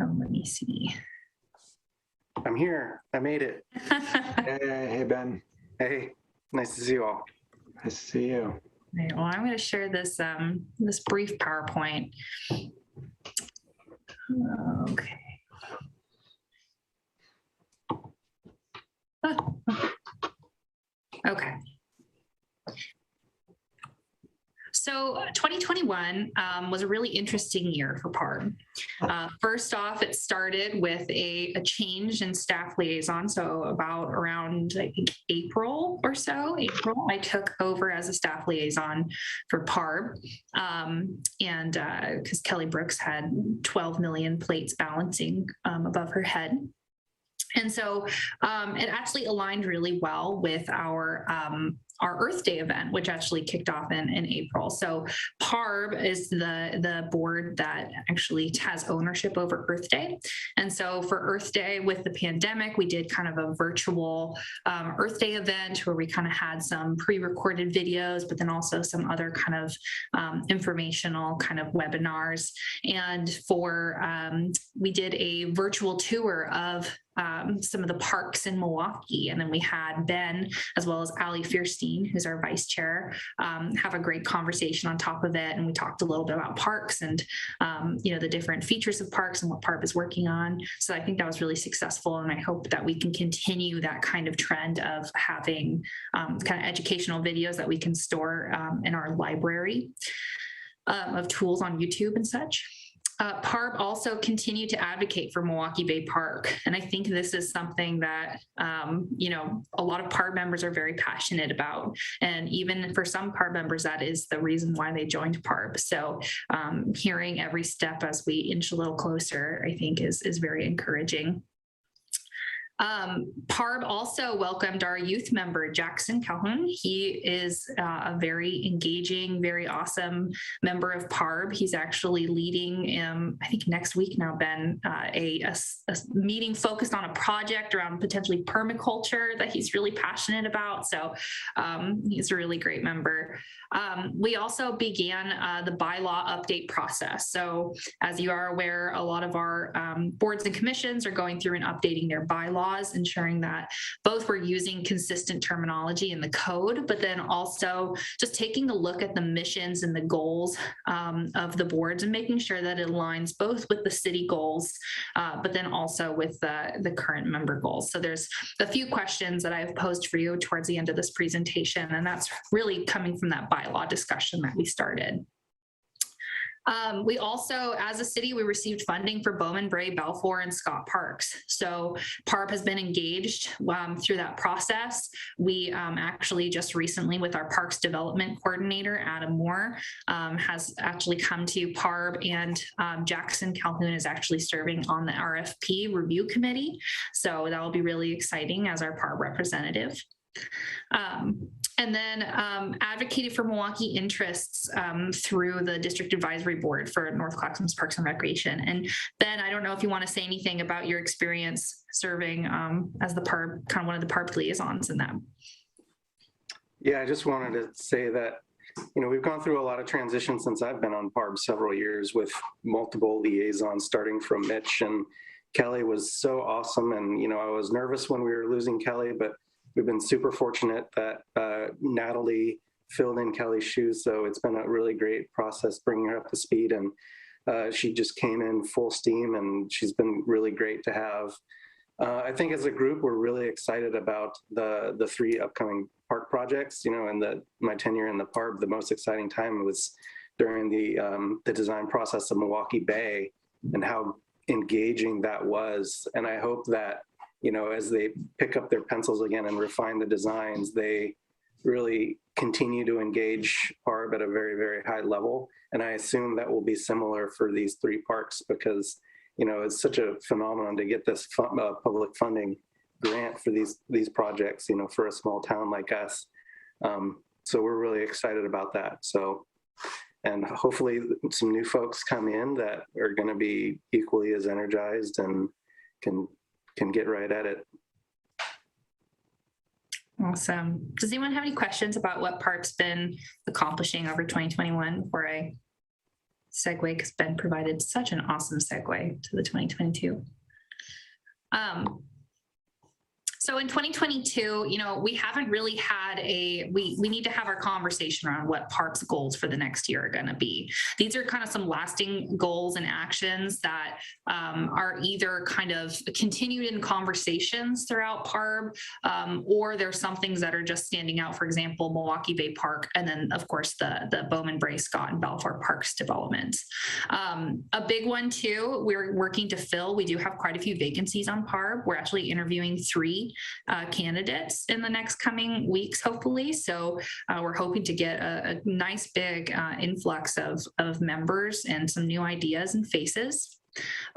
So let me see. I'm here. I made it. Hey, Ben. Hey, nice to see you all. Nice to see you. All right, well, I'm going to share this this brief PowerPoint. Okay. Okay. So 2021 was a really interesting year for PARB. First off, it started with a change in staff liaison. So around, I think, April, I took over as a staff liaison for PARB. And because Kelly Brooks had 12 million plates balancing above her head. And so it actually aligned really well with our Earth Day event, which actually kicked off in April. So PARB is the board that actually has ownership over Earth Day. And so for Earth Day with the pandemic, we did kind of a virtual Earth Day event where we kind of had some pre-recorded videos, but then also some other kind of informational kind of webinars. And we did a virtual tour of some of the parks in Milwaukie. And then we had Ben, as well as Ali Fierstein, who's our vice chair, have a great conversation on top of it. And we talked a little bit about parks and, the different features of parks and what PARB is working on. So I think that was really successful. And I hope that we can continue that kind of trend of having kind of educational videos that we can store in our library of tools on YouTube and such. PARB also continued to advocate for Milwaukie Bay Park. And I think this is something that, a lot of PARB members are very passionate about. And even for some PARB members, that is the reason why they joined PARB. So hearing every step as we inch a little closer, I think is very encouraging. PARB also welcomed our youth member, Jackson Calhoun. He is a very engaging, very awesome member of PARB. He's actually leading, I think next week now, Ben, a meeting focused on a project around potentially permaculture that he's really passionate about. So he's a really great member. We also began the bylaw update process. So as you are aware, a lot of our boards and commissions are going through and updating their bylaws, ensuring that both we're using consistent terminology in the code, but then also just taking a look at the missions and the goals of the boards and making sure that it aligns both with the city goals, but then also with the current member goals. So there's a few questions that I've posed for you towards the end of this presentation, and that's really coming from that bylaw discussion that we started. We also, as a city, we received funding for Bowman, Bray, Balfour, and Scott Parks. So PARB has been engaged through that process. We actually just recently, with our Parks Development Coordinator, Adam Moore, has actually come to PARB, and Jackson Calhoun is actually serving on the RFP review committee. So that will be really exciting as our PARB representative. And then advocated for Milwaukie interests through the District Advisory Board for North Clackamas Parks and Recreation. And Ben, I don't know if you want to say anything about your experience serving as the PARB, kind of one of the PARB liaisons in that. Yeah, I just wanted to say that, we've gone through a lot of transition since I've been on PARB several years with multiple liaisons, starting from Mitch, and Kelly was so awesome. And, I was nervous when we were losing Kelly, but we've been super fortunate that Natalie filled in Kelly's shoes. So it's been a really great process bringing her up to speed. And she just came in full steam, and she's been really great to have. I think as a group, we're really excited about the three upcoming park projects. And my tenure in the PARB, the most exciting time was during the design process of Milwaukie Bay and how engaging that was. And I hope that as they pick up their pencils again and refine the designs, they really continue to engage PARB at a very, very high level. And I assume that will be similar for these three parks because, it's such a phenomenon to get this public funding grant for these projects, for a small town like us. So we're really excited about that. So, and hopefully some new folks come in that are going to be equally as energized and can get right at it. Awesome. Does anyone have any questions about what PARB's been accomplishing over 2021 before I segue, because Ben provided such an awesome segue to the 2022. So in 2022, we haven't really had we need to have our conversation around what PARB's goals for the next year are going to be. These are kind of some lasting goals and actions that are either kind of continued in conversations throughout PARB, or there's some things that are just standing out. For example, Milwaukie Bay Park, and then of course the Bowman, Bray, Scott, and Balfour Parks development. A big one too, we're working to fill. We do have quite a few vacancies on PARB. We're actually interviewing 3 candidates in the next coming weeks, hopefully. So we're hoping to get a nice big influx of members and some new ideas and faces.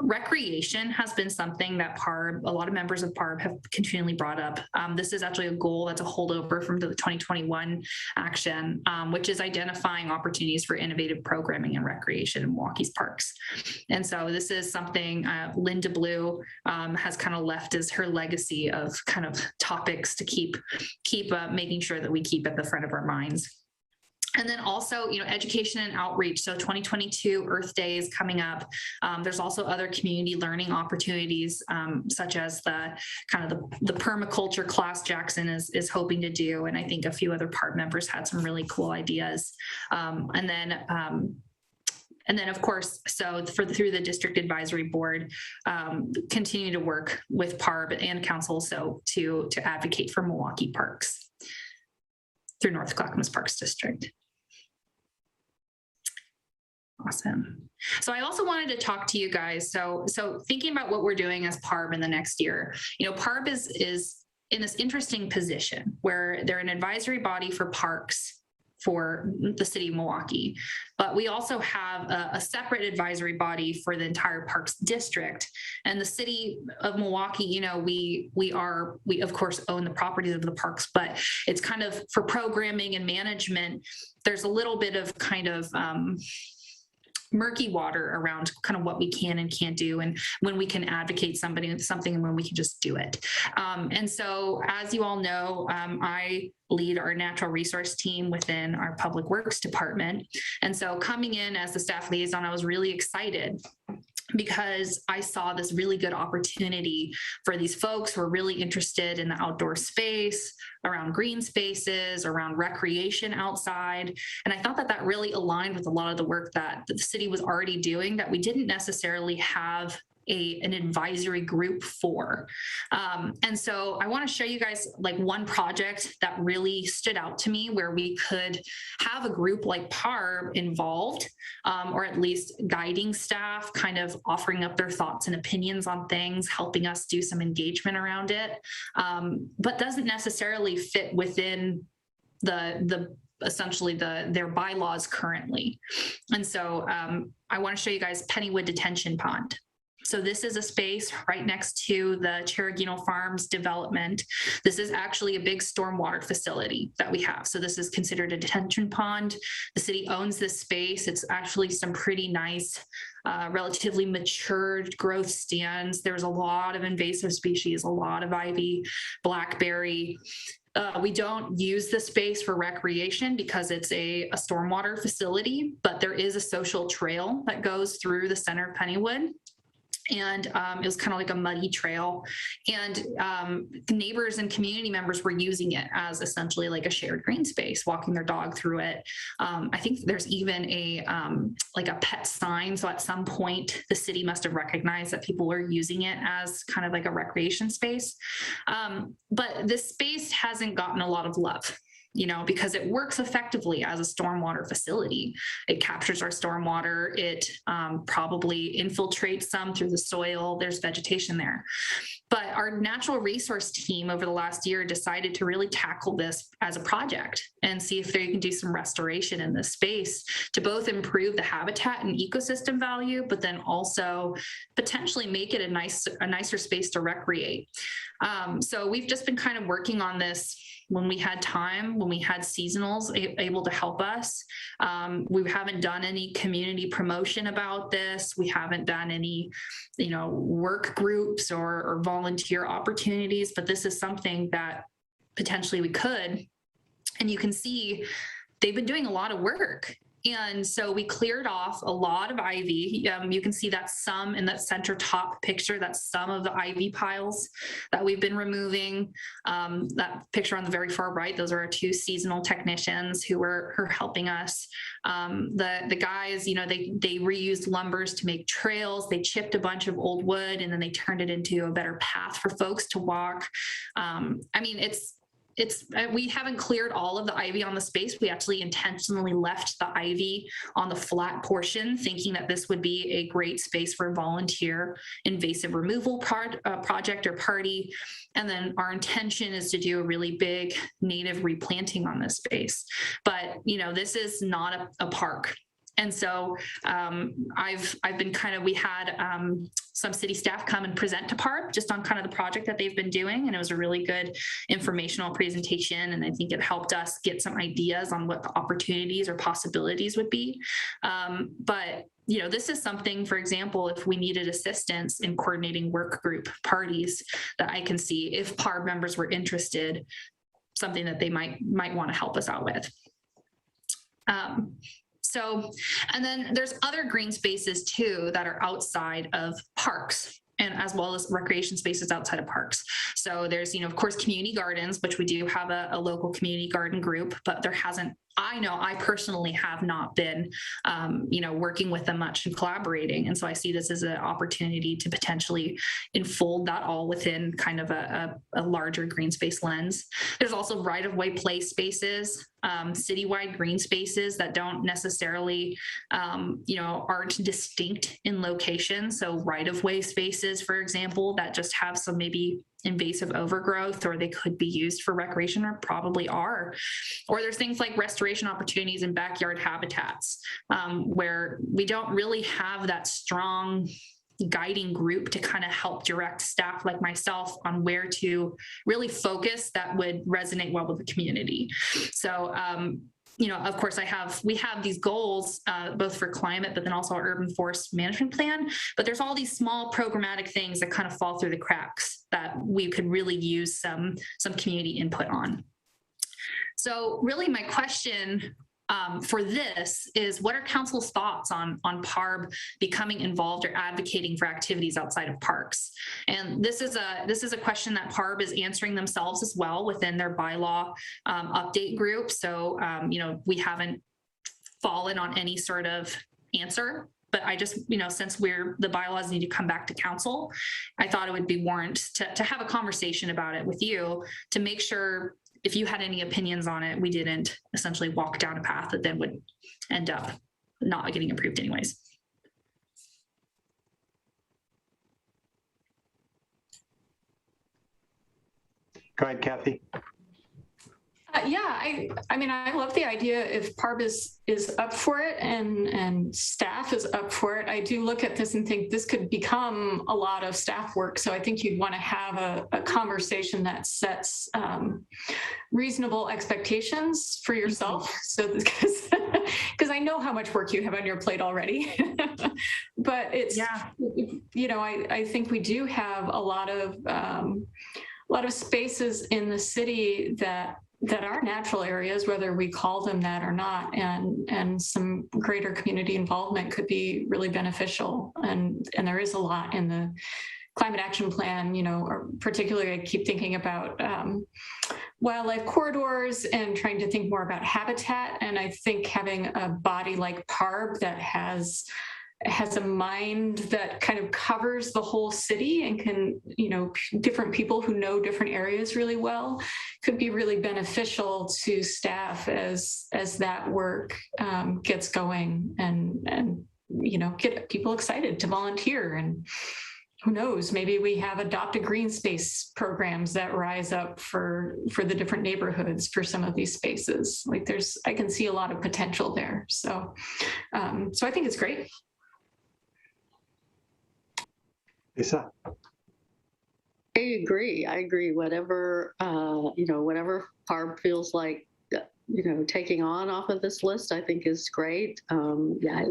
Recreation has been something that a lot of members of PARB have continually brought up. This is actually a goal that's a holdover from the 2021 action, which is identifying opportunities for innovative programming and recreation in Milwaukee's parks. And so this is something Linda Blue has kind of left as her legacy of kind of topics to keep making sure that we keep at the front of our minds. And then also, education and outreach. So 2022 Earth Day is coming up. There's also other community learning opportunities, such as the permaculture class Jackson is hoping to do. And I think a few other PARB members had some really cool ideas. And then, of course, so through the District Advisory Board, continue to work with PARB and Council to advocate for Milwaukie parks through North Clackamas Parks District. Awesome. So I also wanted to talk to you guys. So thinking about what we're doing as PARB in the next year, PARB is in this interesting position where they're an advisory body for parks for the city of Milwaukie, but we also have a separate advisory body for the entire parks district. And the city of Milwaukie, we of course own the properties of the parks, but it's kind of for programming and management. There's a little bit of kind of murky water around kind of what we can and can't do, and when we can advocate something and when we can just do it. And so, as you all know, I lead our natural resource team within our public works department. And so coming in as the staff liaison, I was really excited because I saw this really good opportunity for these folks who are really interested in the outdoor space, around green spaces, around recreation outside. And I thought that really aligned with a lot of the work that the city was already doing that we didn't necessarily have an advisory group for. And so I want to show you guys like one project that really stood out to me where we could have a group like PARB involved, or at least guiding staff, kind of offering up their thoughts and opinions on things, helping us do some engagement around it, but doesn't necessarily fit within essentially their bylaws currently. And so I want to show you guys Pennywood Detention Pond. So this is a space right next to the Cheragino Farms development. This is actually a big stormwater facility that we have. So this is considered a detention pond. The city owns this space. It's actually some pretty nice, relatively matured growth stands. There's a lot of invasive species, a lot of ivy, blackberry. We don't use the space for recreation because it's a stormwater facility, but there is a social trail that goes through the center of Pennywood. And it was kind of like a muddy trail, and neighbors and community members were using it as essentially like a shared green space, walking their dog through it. I think there's even like a pet sign. So at some point the city must have recognized that people were using it as kind of like a recreation space. But this space hasn't gotten a lot of love, because it works effectively as a stormwater facility. It captures our stormwater. It probably infiltrates some through the soil. There's vegetation there. But our natural resource team over the last year decided to really tackle this as a project and see if they can do some restoration in this space to both improve the habitat and ecosystem value, but then also potentially make it a nicer space to recreate. So we've just been kind of working on this when we had time, when we had seasonals able to help us. We haven't done any community promotion about this. We haven't done any, work groups or volunteer opportunities, but this is something that potentially we could. And you can see they've been doing a lot of work. And so we cleared off a lot of ivy. You can see that some in that center top picture, that's some of the ivy piles that we've been removing. That picture on the very far right, those are our two seasonal technicians who are helping us. The guys, they reused lumbers to make trails. They chipped a bunch of old wood and then they turned it into a better path for folks to walk. We haven't cleared all of the ivy on the space. We actually intentionally left the ivy on the flat portion, thinking that this would be a great space for a volunteer invasive removal project or party. And then our intention is to do a really big native replanting on this space. But, this is not a park. And so I've been we had some city staff come and present to PARB just on kind of the project that they've been doing. And it was a really good informational presentation. And I think it helped us get some ideas on what the opportunities or possibilities would be. But this is something, for example, if we needed assistance in coordinating work group parties, that I can see if PARB members were interested, something that they might want to help us out with. And then there's other green spaces too that are outside of parks, and as well as recreation spaces outside of parks. So there's, of course, community gardens, which we do have a local community garden group, but there hasn't I know I personally have not been, working with them much and collaborating. And so I see this as an opportunity to potentially enfold that all within kind of a larger green space lens. There's also right-of-way play spaces, citywide green spaces that don't necessarily, aren't distinct in location. So right-of-way spaces, for example, that just have some maybe invasive overgrowth, or they could be used for recreation, or probably are. Or there's things like restoration opportunities in backyard habitats, where we don't really have that strong guiding group to kind of help direct staff like myself on where to really focus that would resonate well with the community. So, of course, we have these goals, both for climate, but then also our urban forest management plan. But there's all these small programmatic things that kind of fall through the cracks that we could really use some community input on. So really my question for this is, what are council's thoughts on PARB becoming involved or advocating for activities outside of parks? And this is a question that PARB is answering themselves as well within their bylaw update group. So, we haven't fallen on any sort of answer, but I just, since the bylaws need to come back to council, I thought it would be warrant to have a conversation about it with you to make sure, if you had any opinions on it, we didn't essentially walk down a path that then would end up not getting approved anyways. Go ahead, Kathy. I love the idea if PARB is up for it and staff is up for it. I do look at this and think this could become a lot of staff work. So I think you'd want to have a conversation that sets reasonable expectations for yourself. So because I know how much work you have on your plate already, but it's, I think we do have a lot of spaces in the city that are natural areas, whether we call them that or not, and some greater community involvement could be really beneficial. And there is a lot in the climate action plan, or particularly I keep thinking about wildlife corridors and trying to think more about habitat. And I think having a body like PARB that has a mind that kind of covers the whole city and can, different people who know different areas really well could be really beneficial to staff as that work gets going and get people excited to volunteer. And who knows, maybe we have adopted green space programs that rise up for the different neighborhoods for some of these spaces. Like I can see a lot of potential there. So I think it's great. Lisa. I agree. Whatever PARB feels like, taking on off of this list, I think is great. I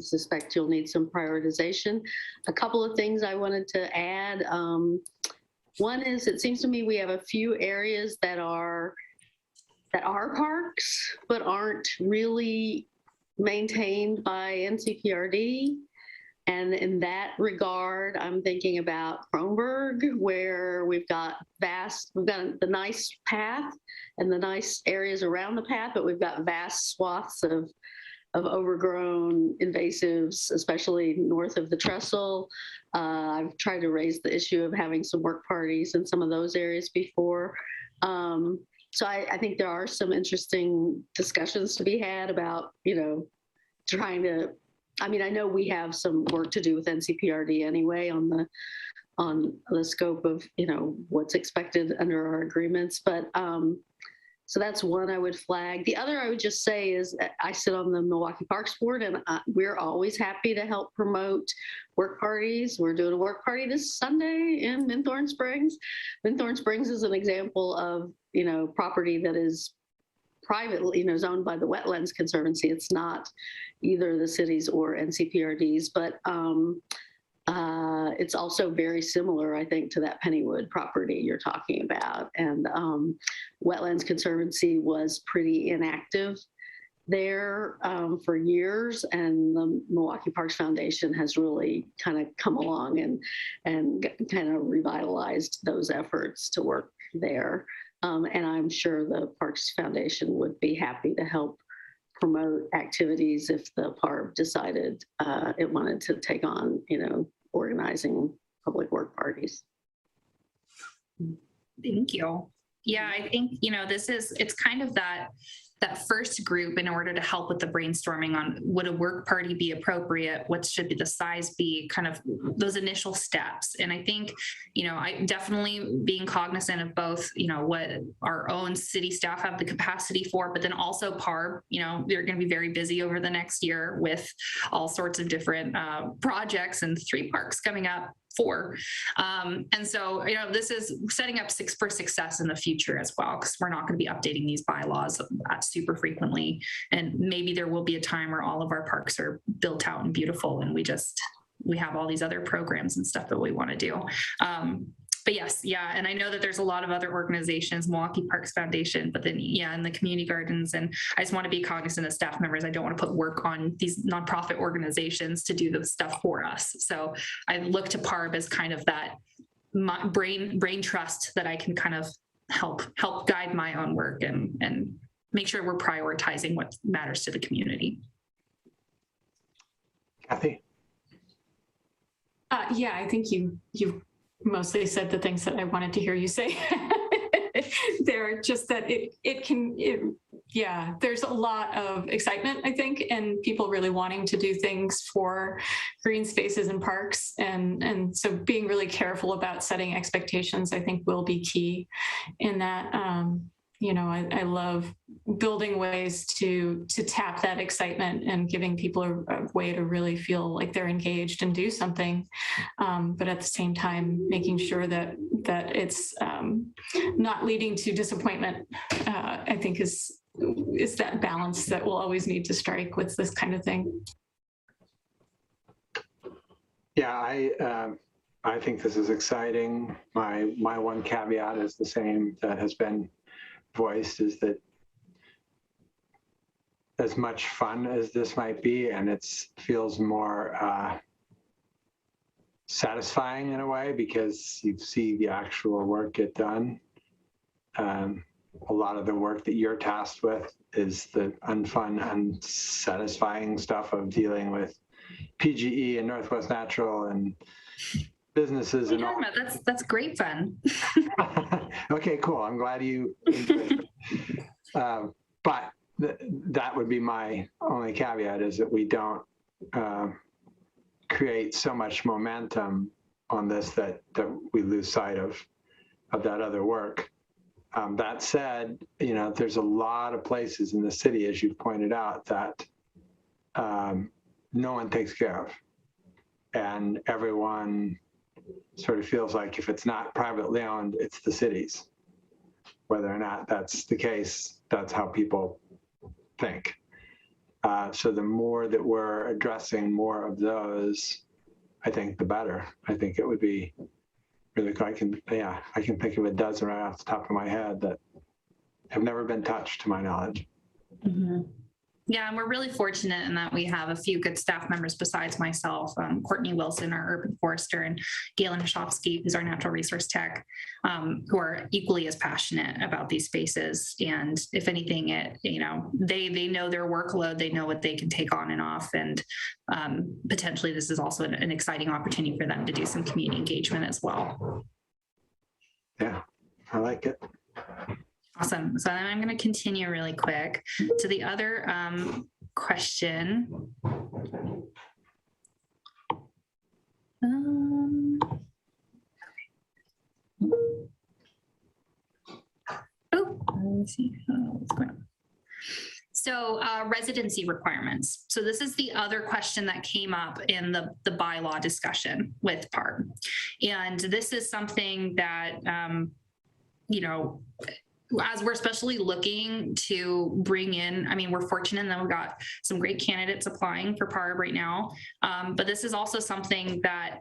suspect you'll need some prioritization. A couple of things I wanted to add. One is, it seems to me we have a few areas that are parks, but aren't really maintained by NCPRD. And in that regard, I'm thinking about Kronberg, where we've got the nice path and the nice areas around the path, but we've got vast swaths of overgrown invasives, especially north of the trestle. I've tried to raise the issue of having some work parties in some of those areas before. So I think there are some interesting discussions to be had about, trying to, I know we have some work to do with NCPRD anyway on the scope of, what's expected under our agreements. But so that's one I would flag. The other I would just say is I sit on the Milwaukie Parks Board, and we're always happy to help promote work parties. We're doing a work party this Sunday in Minthorn Springs. Minthorn Springs is an example of, property that is privately, zoned by the Wetlands Conservancy. It's not either the cities or NCPRD's, but it's also very similar, I think, to that Pennywood property you're talking about. And Wetlands Conservancy was pretty inactive there for years, and the Milwaukie Parks Foundation has really kind of come along and kind of revitalized those efforts to work there. And I'm sure the Parks Foundation would be happy to help promote activities if the PARB decided it wanted to take on, organizing public work parties. Thank you. Yeah, I think, it's kind of that first group in order to help with the brainstorming on would a work party be appropriate? What should the size be? Kind of those initial steps. And I think, I definitely being cognizant of both, what our own city staff have the capacity for, but then also PARB, they're going to be very busy over the next year with all sorts of different projects and 3 parks coming up. 4. And so, this is setting up for success in the future as well, because we're not going to be updating these bylaws super frequently. And maybe there will be a time where all of our parks are built out and beautiful, and we have all these other programs and stuff that we want to do. But yes, yeah. And I know that there's a lot of other organizations, Milwaukie Parks Foundation, but then, and the community gardens. And I just want to be cognizant of staff members. I don't want to put work on these nonprofit organizations to do the stuff for us. So I look to PARB as kind of that brain trust that I can kind of help guide my own work and make sure we're prioritizing what matters to the community. Kathy? Yeah, I think you mostly said the things that I wanted to hear you say. They're just that there's a lot of excitement, I think, and people really wanting to do things for green spaces and parks. And so being really careful about setting expectations, I think, will be key in that. I love building ways to tap that excitement and giving people a way to really feel like they're engaged and do something. But at the same time, making sure that it's not leading to disappointment, I think is that balance that we'll always need to strike with this kind of thing. Yeah, I think this is exciting. My one caveat is the same that has been voiced, is that as much fun as this might be, and it feels more satisfying in a way because you see the actual work get done. A lot of the work that you're tasked with is the unfun, unsatisfying stuff of dealing with PGE and Northwest Natural and businesses and all. That's great fun. Okay, cool. I'm glad you enjoyed it. But that would be my only caveat, is that we don't create so much momentum on this that we lose sight of that other work. That said, there's a lot of places in the city, as you've pointed out, that no one takes care of. And everyone sort of feels like if it's not privately owned, it's the city's. Whether or not that's the case, that's how people think. So the more that we're addressing more of those, I think the better. I think it would be really cool. I can think of a dozen right off the top of my head that have never been touched, to my knowledge. Mm-hmm. Yeah, and we're really fortunate in that we have a few good staff members besides myself, Courtney Wilson, our urban forester, and Galen Hashofsky, who's our natural resource tech, who are equally as passionate about these spaces. And if anything, they know their workload, they know what they can take on and off. And potentially this is also an exciting opportunity for them to do some community engagement as well. Yeah, I like it. Awesome. So then I'm going to continue really quick to the other question. Let's see what's going on. So residency requirements. So this is the other question that came up in the bylaw discussion with PARB. And this is something that, as we're especially looking to bring in, we're fortunate that we've got some great candidates applying for PARB right now. But this is also something that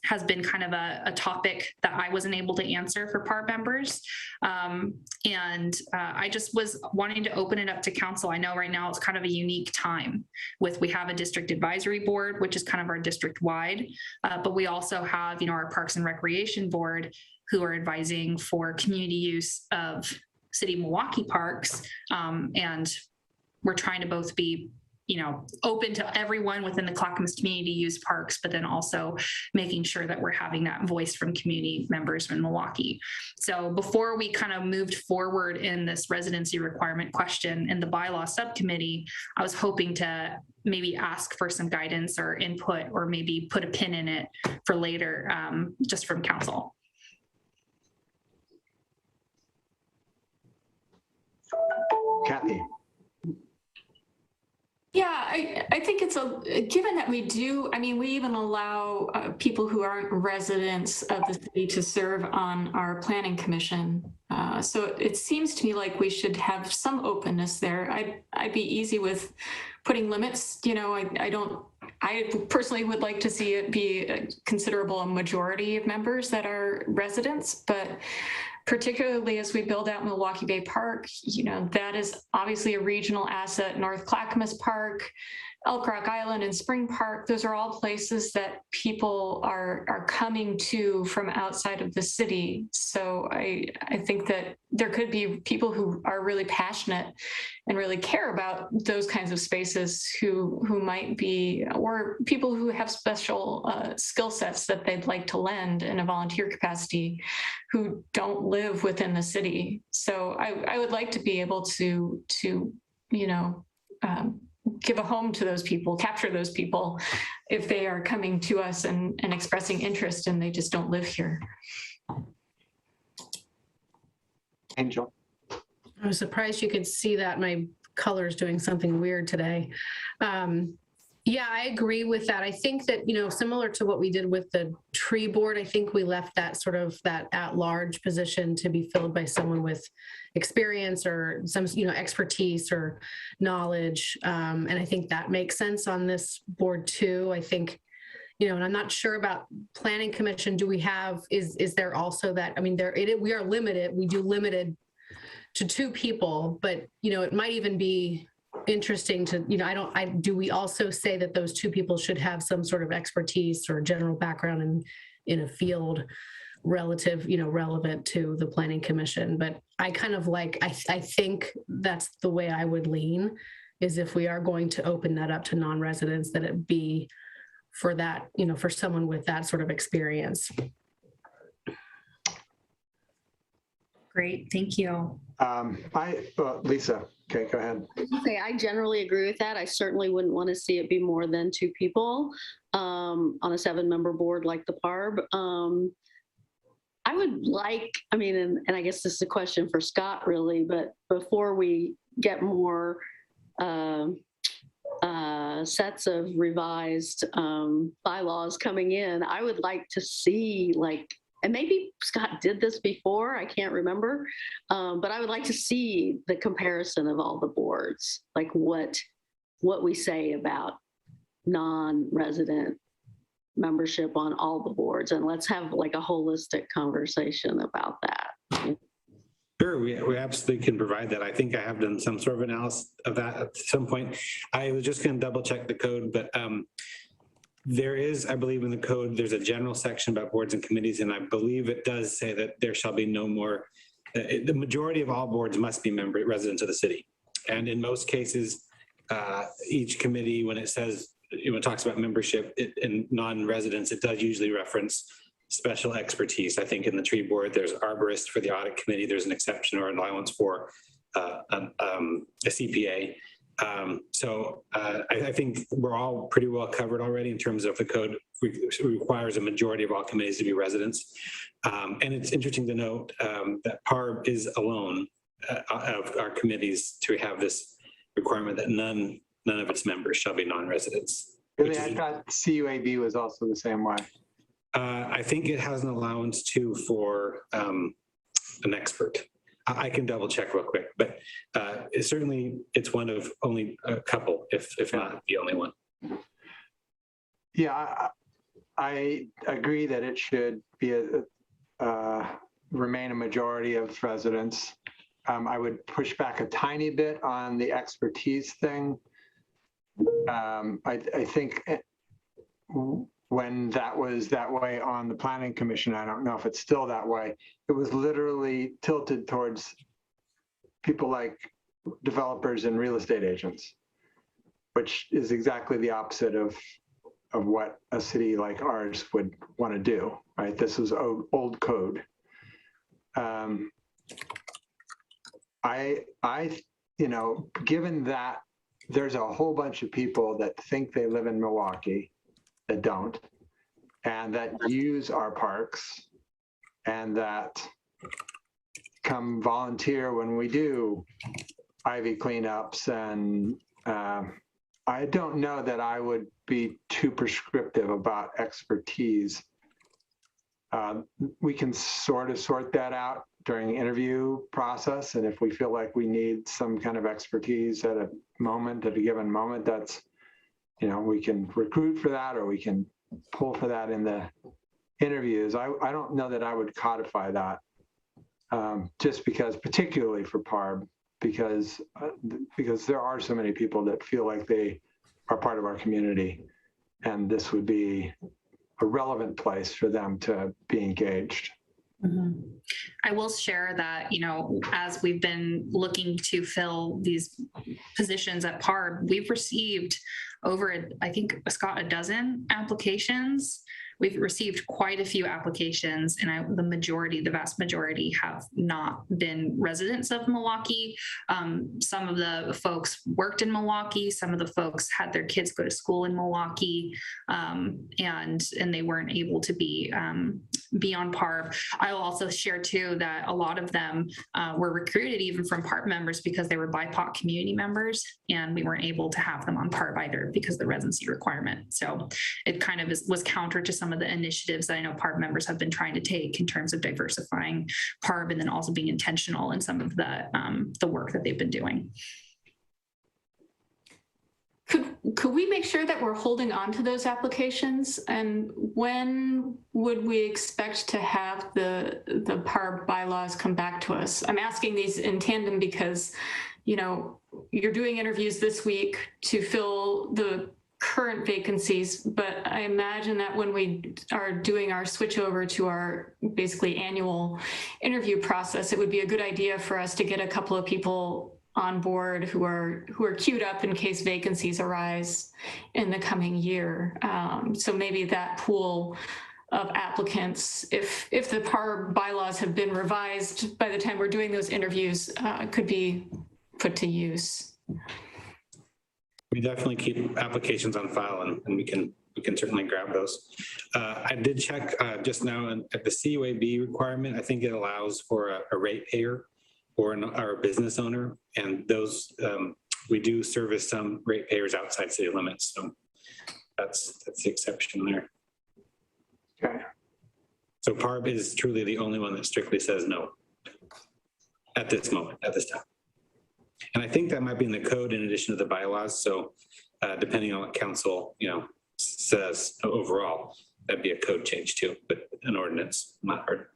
has been kind of a topic that I wasn't able to answer for PARB members. I just was wanting to open it up to council. I know right now it's kind of a unique time we have a district advisory board, which is kind of our district wide, but we also have, our Parks and Recreation Board who are advising for community use of City of Milwaukie parks. And we're trying to both be open to everyone within the Clackamas community use parks, but then also making sure that we're having that voice from community members in Milwaukie. So before we kind of moved forward in this residency requirement question in the bylaw subcommittee, I was hoping to maybe ask for some guidance or input, or maybe put a pin in it for later, just from council. Kathy. Yeah, I think it's given that we even allow people who aren't residents of the city to serve on our planning commission. So it seems to me like we should have some openness there. I'd be easy with putting limits. I personally would like to see it be a considerable majority of members that are residents, but particularly as we build out Milwaukie Bay Park, that is obviously a regional asset. North Clackamas Park, Elk Rock Island, and Spring Park, those are all places that people are coming to from outside of the city. So I think that there could be people who are really passionate and really care about those kinds of spaces who might be, or people who have special skill sets that they'd like to lend in a volunteer capacity who don't live within the city. So I would like to be able to give a home to those people, capture those people if they are coming to us and expressing interest and they just don't live here. Angel. I was surprised you could see that my color's doing something weird today. Yeah, I agree with that. I think that, similar to what we did with the tree board, I think we left that sort of that at-large position to be filled by someone with experience or some, expertise or knowledge. And I think that makes sense on this board too. I think, and I'm not sure about planning commission. Do we have, is there also that, we are limited, we do limited to 2 people, but, it might even be interesting to, do we also say that those 2 people should have some sort of expertise or general background in a field relative, relevant to the planning commission? But I kind of I think that's the way I would lean, is if we are going to open that up to non-residents, that it be for that, for someone with that sort of experience. Great, thank you. Lisa, okay, go ahead. Okay, I generally agree with that. I certainly wouldn't want to see it be more than 2 people on a 7-member board like the PARB. I would like, and I guess this is a question for Scott really, but before we get more sets of revised bylaws coming in, I would like to see and maybe Scott did this before, I can't remember, but I would like to see the comparison of all the boards, like what we say about non-resident membership on all the boards, and let's have a holistic conversation about that. Sure, we absolutely can provide that. I think I have done some sort of analysis of that at some point. I was just going to double check the code, but there is, I believe in the code, there's a general section about boards and committees, and I believe it does say that there shall be no more, the majority of all boards must be residents of the city. And in most cases, each committee, when it says, when it talks about membership in non-residents, it does usually reference special expertise. I think in the tree board, there's arborist. For the audit committee, there's an exception or an allowance for a CPA. I think we're all pretty well covered already in terms of the code requires a majority of all committees to be residents. And it's interesting to note that PARB is alone of our committees to have this requirement that none of its members shall be non-residents. Really, I thought CUAB was also the same way. I think it has an allowance too for an expert. I can double check real quick, but it's one of only a couple, if not the only one. Yeah, I agree that it should be remain a majority of residents. I would push back a tiny bit on the expertise thing. I think when that was that way on the planning commission, I don't know if it's still that way. It was literally tilted towards people like developers and real estate agents, which is exactly the opposite of what a city like ours would want to do, right? This is old code. Given that there's a whole bunch of people that think they live in Milwaukie that don't, and that use our parks, and that come volunteer when we do ivy cleanups, and I don't know that I would be too prescriptive about expertise. We can sort of sort that out during the interview process, and if we feel like we need some kind of expertise at a given moment, that's, we can recruit for that, or we can pull for that in the interviews. I don't know that I would codify that, just because, particularly for PARB, because there are so many people that feel like they are part of our community, and this would be a relevant place for them to be engaged. Mm-hmm. I will share that, as we've been looking to fill these positions at PARB, we've received over, I think, Scott, a dozen applications. We've received quite a few applications, and the vast majority have not been residents of Milwaukie. Some of the folks worked in Milwaukie. Some of the folks had their kids go to school in Milwaukie, and they weren't able to be on PARB. I will also share too that a lot of them were recruited even from PARB members because they were BIPOC community members, and we weren't able to have them on PARB either because of the residency requirement. So it kind of was counter to some of the initiatives that I know PARB members have been trying to take in terms of diversifying PARB, and then also being intentional in some of the work that they've been doing. Could we make sure that we're holding on to those applications? And when would we expect to have the PARB bylaws come back to us? I'm asking these in tandem because, you're doing interviews this week to fill the current vacancies, but I imagine that when we are doing our switch over to our basically annual interview process, it would be a good idea for us to get a couple of people on board who are queued up in case vacancies arise in the coming year. So maybe that pool of applicants, if the PARB bylaws have been revised by the time we're doing those interviews, could be put to use. We definitely keep applications on file, and we can certainly grab those. I did check just now at the CUAB requirement. I think it allows for a ratepayer or a business owner, and those we do service some ratepayers outside city limits. So that's the exception there. Okay. So PARB is truly the only one that strictly says no at this moment, at this time. And I think that might be in the code in addition to the bylaws. So depending on what council, says overall, that'd be a code change too, but an ordinance, not hard.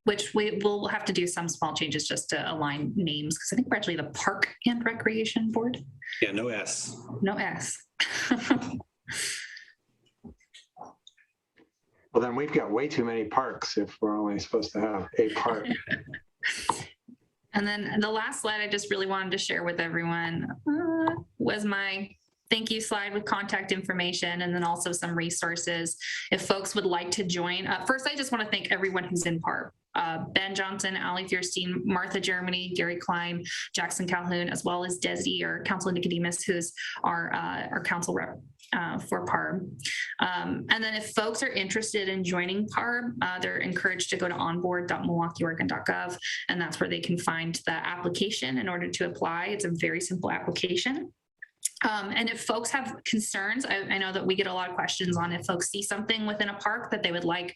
Which we will have to do some small changes just to align names, because I think we're actually the Park and Recreation Board. Yeah, no S. No S. Well, then we've got way too many parks if we're only supposed to have a park. And then the last slide I just really wanted to share with everyone was my thank you slide with contact information, and then also some resources if folks would like to join. First, I just want to thank everyone who's in PARB. Ben Johnson, Ali Fierstein, Martha Germany, Gary Klein, Jackson Calhoun, as well as Desi, or Councilor Nicodemus, who's our council rep for PARB. And then if folks are interested in joining PARB, they're encouraged to go to onboard.milwaukieoregon.gov, and that's where they can find the application in order to apply. It's a very simple application. And if folks have concerns, I know that we get a lot of questions on if folks see something within a park that they would like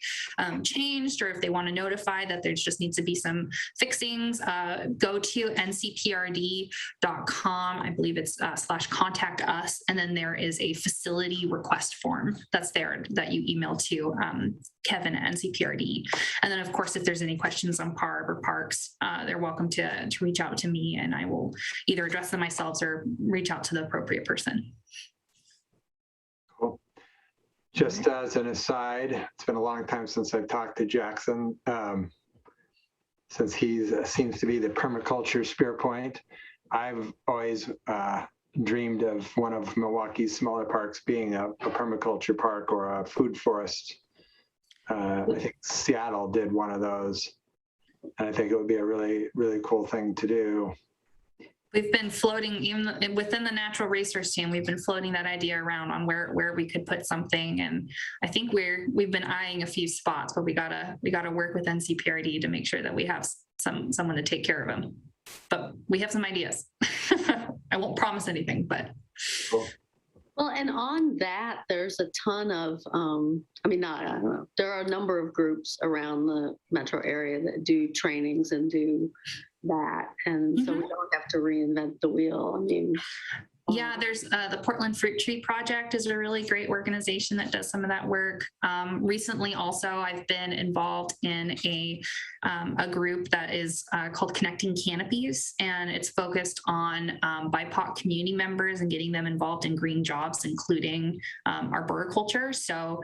changed, or if they want to notify that there just needs to be some fixings, go to ncprd.com. I believe it's /contact us. And then there is a facility request form that's there that you email to Kevin at NCPRD. And then of course, if there's any questions on PARB or parks, they're welcome to reach out to me, and I will either address them myself or reach out to the appropriate person. Cool. Just as an aside, it's been a long time since I've talked to Jackson. Since he seems to be the permaculture spear point, I've always dreamed of one of Milwaukee's smaller parks being a permaculture park or a food forest. I think Seattle did one of those, and I think it would be a really, really cool thing to do. We've been floating, even within the natural resource team, we've been floating that idea around on where we could put something. And I think we've been eyeing a few spots, but we gotta work with NCPRD to make sure that we have someone to take care of them. But we have some ideas. I won't promise anything, but. Cool. Well, and on that, there's a ton of, I don't know, there are a number of groups around the metro area that do trainings and do that. And so we don't have to reinvent the wheel. I mean, yeah, there's the Portland Fruit Tree Project is a really great organization that does some of that work. Recently also, I've been involved in a group that is called Connecting Canopies, and it's focused on BIPOC community members and getting them involved in green jobs, including arboriculture. So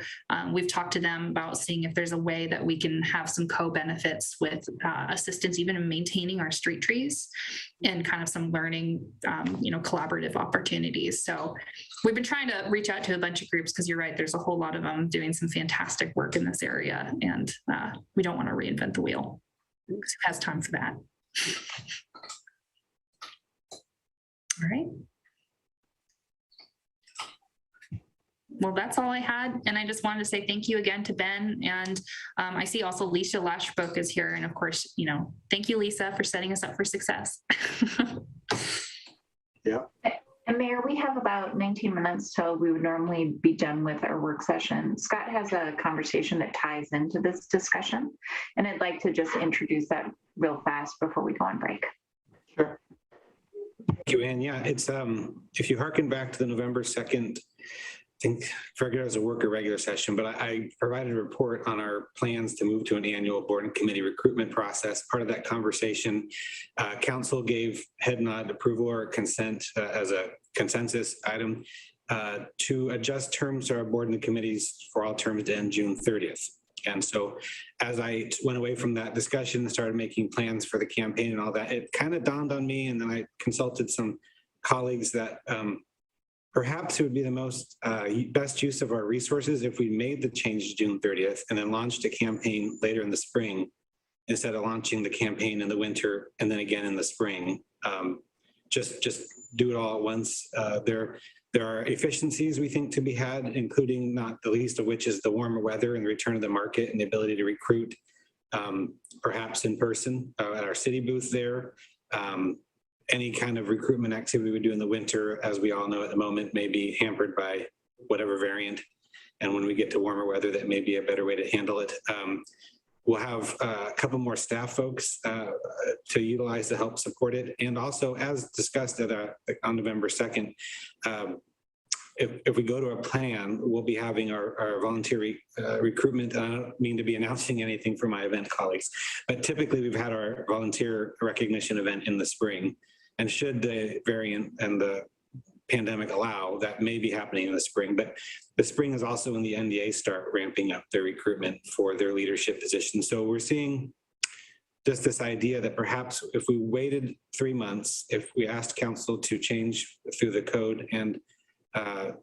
we've talked to them about seeing if there's a way that we can have some co-benefits with assistance even in maintaining our street trees, and kind of some learning, collaborative opportunities. So we've been trying to reach out to a bunch of groups, because you're right, there's a whole lot of them doing some fantastic work in this area, and we don't want to reinvent the wheel. Who has time for that? All right. Well, that's all I had. And I just wanted to say thank you again to Ben. And I see also Lisa Lashbrook is here. And of course, thank you, Lisa, for setting us up for success. Yeah. And Mayor, we have about 19 minutes till we would normally be done with our work session. Scott has a conversation that ties into this discussion, and I'd like to just introduce that real fast before we go on break. Sure. Thank you, Ann. Yeah, it's if you hearken back to the November 2nd, I think I forget it was a work or regular session, but I provided a report on our plans to move to an annual board and committee recruitment process. Part of that conversation, council gave head nod approval or consent as a consensus item to adjust terms to our board and the committees for all terms to end June 30th. And so as I went away from that discussion and started making plans for the campaign and all that, it kind of dawned on me, and then I consulted some colleagues that perhaps it would be the most best use of our resources if we made the change to June 30th and then launched a campaign later in the spring, instead of launching the campaign in the winter and then again in the spring. Just do it all at once. There are efficiencies we think to be had, including not the least of which is the warmer weather and the return of the market and the ability to recruit, perhaps in person at our city booth there. Any kind of recruitment activity we do in the winter, as we all know at the moment, may be hampered by whatever variant. And when we get to warmer weather, that may be a better way to handle it. We'll have a couple more staff folks to utilize to help support it. And also, as discussed on November 2nd, if we go to a plan, we'll be having our volunteer recruitment. I don't mean to be announcing anything for my event colleagues, but typically we've had our volunteer recognition event in the spring. And should the variant and the pandemic allow, that may be happening in the spring. But the spring is also when the NDA start ramping up their recruitment for their leadership positions. So we're seeing just this idea that perhaps if we waited 3 months, if we asked council to change through the code and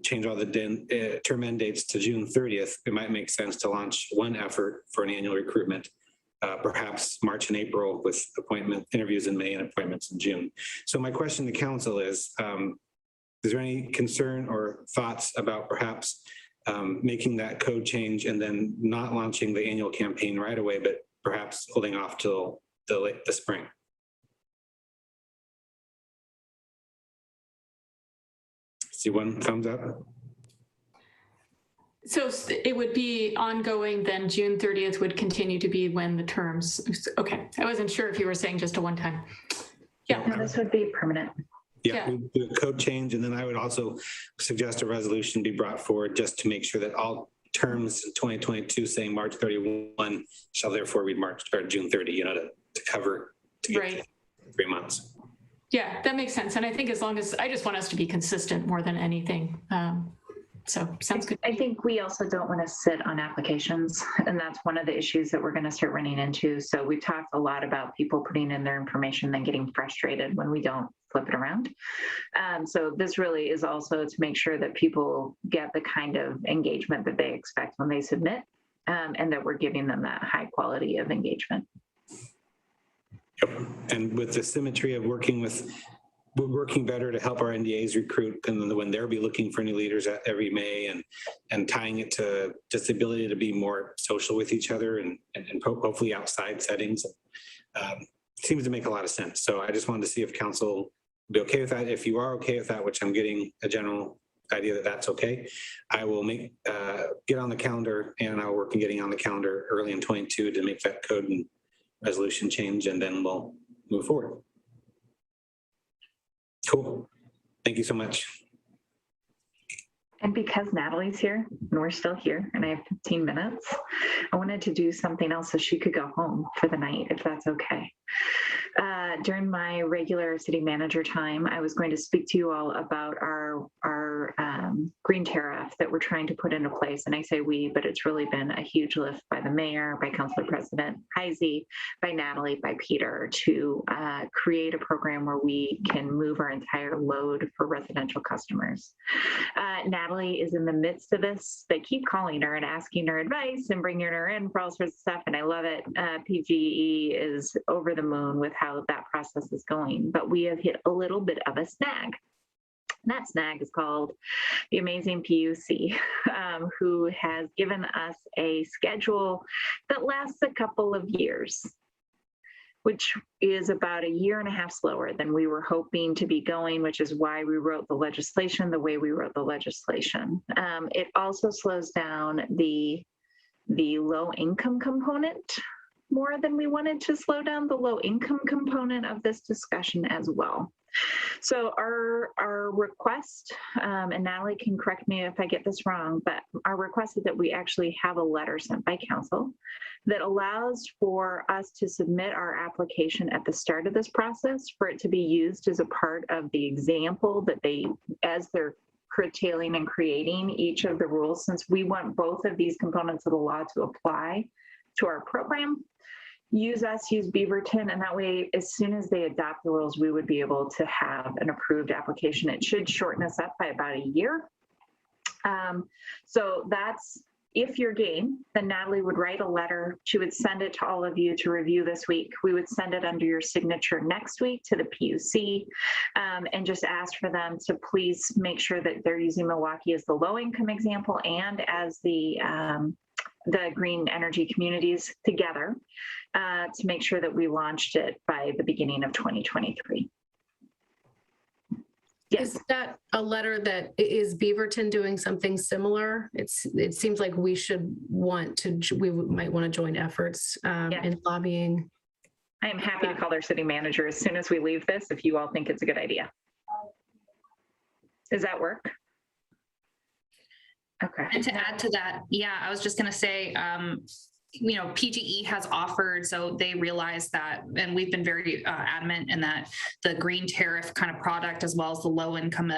change all the term end dates to June 30th, it might make sense to launch one effort for an annual recruitment, perhaps March and April with appointment interviews in May and appointments in June. So my question to council is there any concern or thoughts about perhaps making that code change and then not launching the annual campaign right away, but perhaps holding off till the spring? See one thumbs up. So it would be ongoing, then June 30th would continue to be when the terms, okay. I wasn't sure if you were saying just a one time. Yeah. No, this would be permanent. Yeah, we do a code change, and then I would also suggest a resolution be brought forward just to make sure that all terms in 2022 saying March 31 shall therefore read March or June 30, to cover to right. 3 months. Yeah, that makes sense. And I think as long as, I just want us to be consistent more than anything. So sounds good. I think we also don't want to sit on applications, and that's one of the issues that we're going to start running into. So we talked a lot about people putting in their information, then getting frustrated when we don't flip it around. So this really is also to make sure that people get the kind of engagement that they expect when they submit, and that we're giving them that high quality of engagement. Yep. And with the symmetry of working better to help our NDAs recruit, and when they'll be looking for new leaders every May, and tying it to just the ability to be more social with each other and hopefully outside settings, seems to make a lot of sense. So I just wanted to see if council would be okay with that. If you are okay with that, which I'm getting a general idea that that's okay, I will get on the calendar, and I'll work on getting on the calendar early in 22 to make that code and resolution change, and then we'll move forward. Cool. Thank you so much. And because Natalie's here and we're still here and I have 15 minutes, I wanted to do something else so she could go home for the night, if that's okay. During my regular city manager time, I was going to speak to you all about our green tariff that we're trying to put into place. And I say we, but it's really been a huge lift by the mayor, by Councilor President Heisey, by Natalie, by Peter, to create a program where we can move our entire load for residential customers. Natalie is in the midst of this. They keep calling her and asking her advice and bringing her in for all sorts of stuff, and I love it. PGE is over the moon with how that process is going, but we have hit a little bit of a snag. And that snag is called the amazing PUC, who has given us a schedule that lasts a couple of years, which is about a year and a half slower than we were hoping to be going, which is why we wrote the legislation the way we wrote the legislation. It also slows down the low income component more than we wanted to slow down the low income component of this discussion as well. So our request, and Natalie can correct me if I get this wrong, but our request is that we actually have a letter sent by council that allows for us to submit our application at the start of this process, for it to be used as a part of the example that as they're curtailing and creating each of the rules, since we want both of these components of the law to apply to our program. Use Beaverton, and that way, as soon as they adopt the rules, we would be able to have an approved application. It should shorten us up by about a year. So that's, if you're game, then Natalie would write a letter. She would send it to all of you to review this week. We would send it under your signature next week to the PUC, and just ask for them to please make sure that they're using Milwaukie as the low income example and as the green energy communities together, to make sure that we launched it by the beginning of 2023. Yes. Is that a letter that is Beaverton doing something similar? It seems like we might want to join efforts in lobbying. I am happy to call their city manager as soon as we leave this, if you all think it's a good idea. Does that work? Okay. And to add to that, yeah, I was just going to say, PGE has offered, so they realize that, and we've been very adamant in that the green tariff kind of product, as well as the low income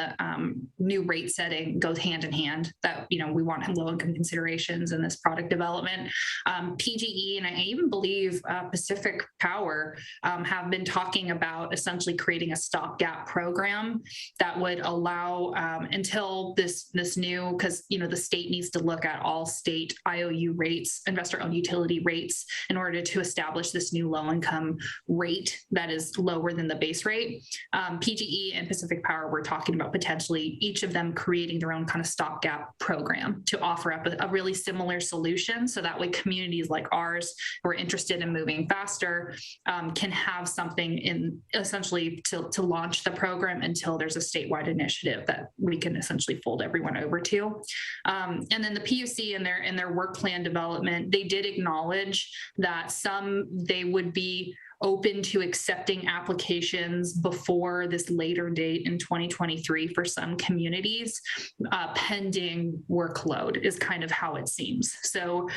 new rate setting, goes hand in hand, that, we want low income considerations in this product development. PGE, and I even believe Pacific Power have been talking about essentially creating a stopgap program that would allow until this new, because the state needs to look at all state IOU rates, investor owned utility rates in order to establish this new low income rate that is lower than the base rate. PGE and Pacific Power, we're talking about potentially each of them creating their own kind of stopgap program to offer up a really similar solution. So that way communities like ours who are interested in moving faster can have something in essentially to launch the program until there's a statewide initiative that we can essentially fold everyone over to. And then the PUC in their work plan development, they did acknowledge that they would be open to accepting applications before this later date in 2023 for some communities, pending workload is kind of how it seems. So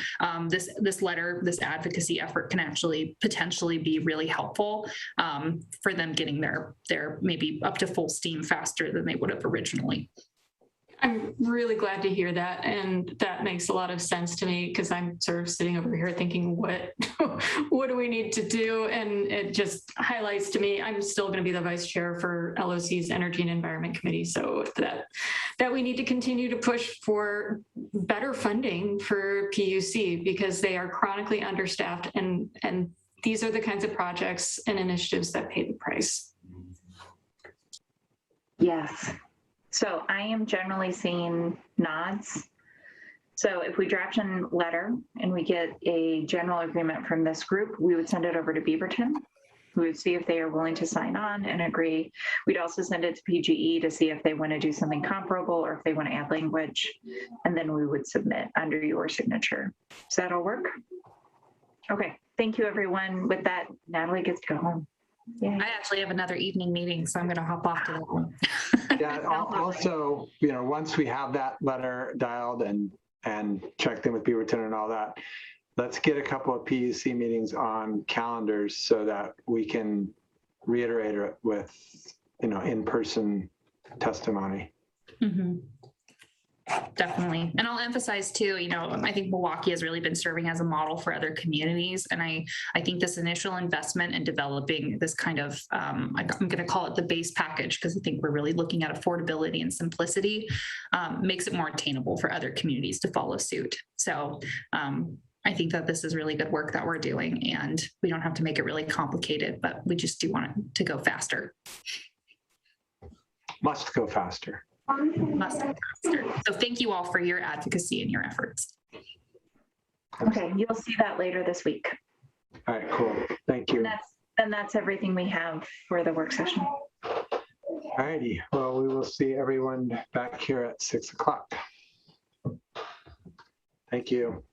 this letter, this advocacy effort can actually potentially be really helpful for them getting their maybe up to full steam faster than they would have originally. I'm really glad to hear that. And that makes a lot of sense to me because I'm sort of sitting over here thinking, what do we need to do? And it just highlights to me, I'm still going to be the vice chair for LOC's Energy and Environment Committee. So that we need to continue to push for better funding for PUC because they are chronically understaffed. And these are the kinds of projects and initiatives that pay the price. Yes. So I am generally seeing nods. So if we draft a letter and we get a general agreement from this group, we would send it over to Beaverton. We would see if they are willing to sign on and agree. We'd also send it to PGE to see if they want to do something comparable or if they want to add language. And then we would submit under your signature. Does that all work? Okay. Thank you, everyone. With that, Natalie gets to go home. Yeah. I actually have another evening meeting, so I'm going to hop off to that one. Yeah. Also, once we have that letter dialed and checked in with Beaverton and all that, let's get a couple of PUC meetings on calendars so that we can reiterate it with, in-person testimony. Mm-hmm. Definitely. And I'll emphasize too, I think Milwaukie has really been serving as a model for other communities. And I think this initial investment in developing this kind of, I'm going to call it the base package, because I think we're really looking at affordability and simplicity, makes it more attainable for other communities to follow suit. So I think that this is really good work that we're doing, and we don't have to make it really complicated, but we just do want it to go faster. Must go faster. Must go faster. So thank you all for your advocacy and your efforts. Okay, you'll see that later this week. All right, cool. Thank you. And that's everything we have for the work session. All righty. Well, we will see everyone back here at 6 o'clock. Thank you.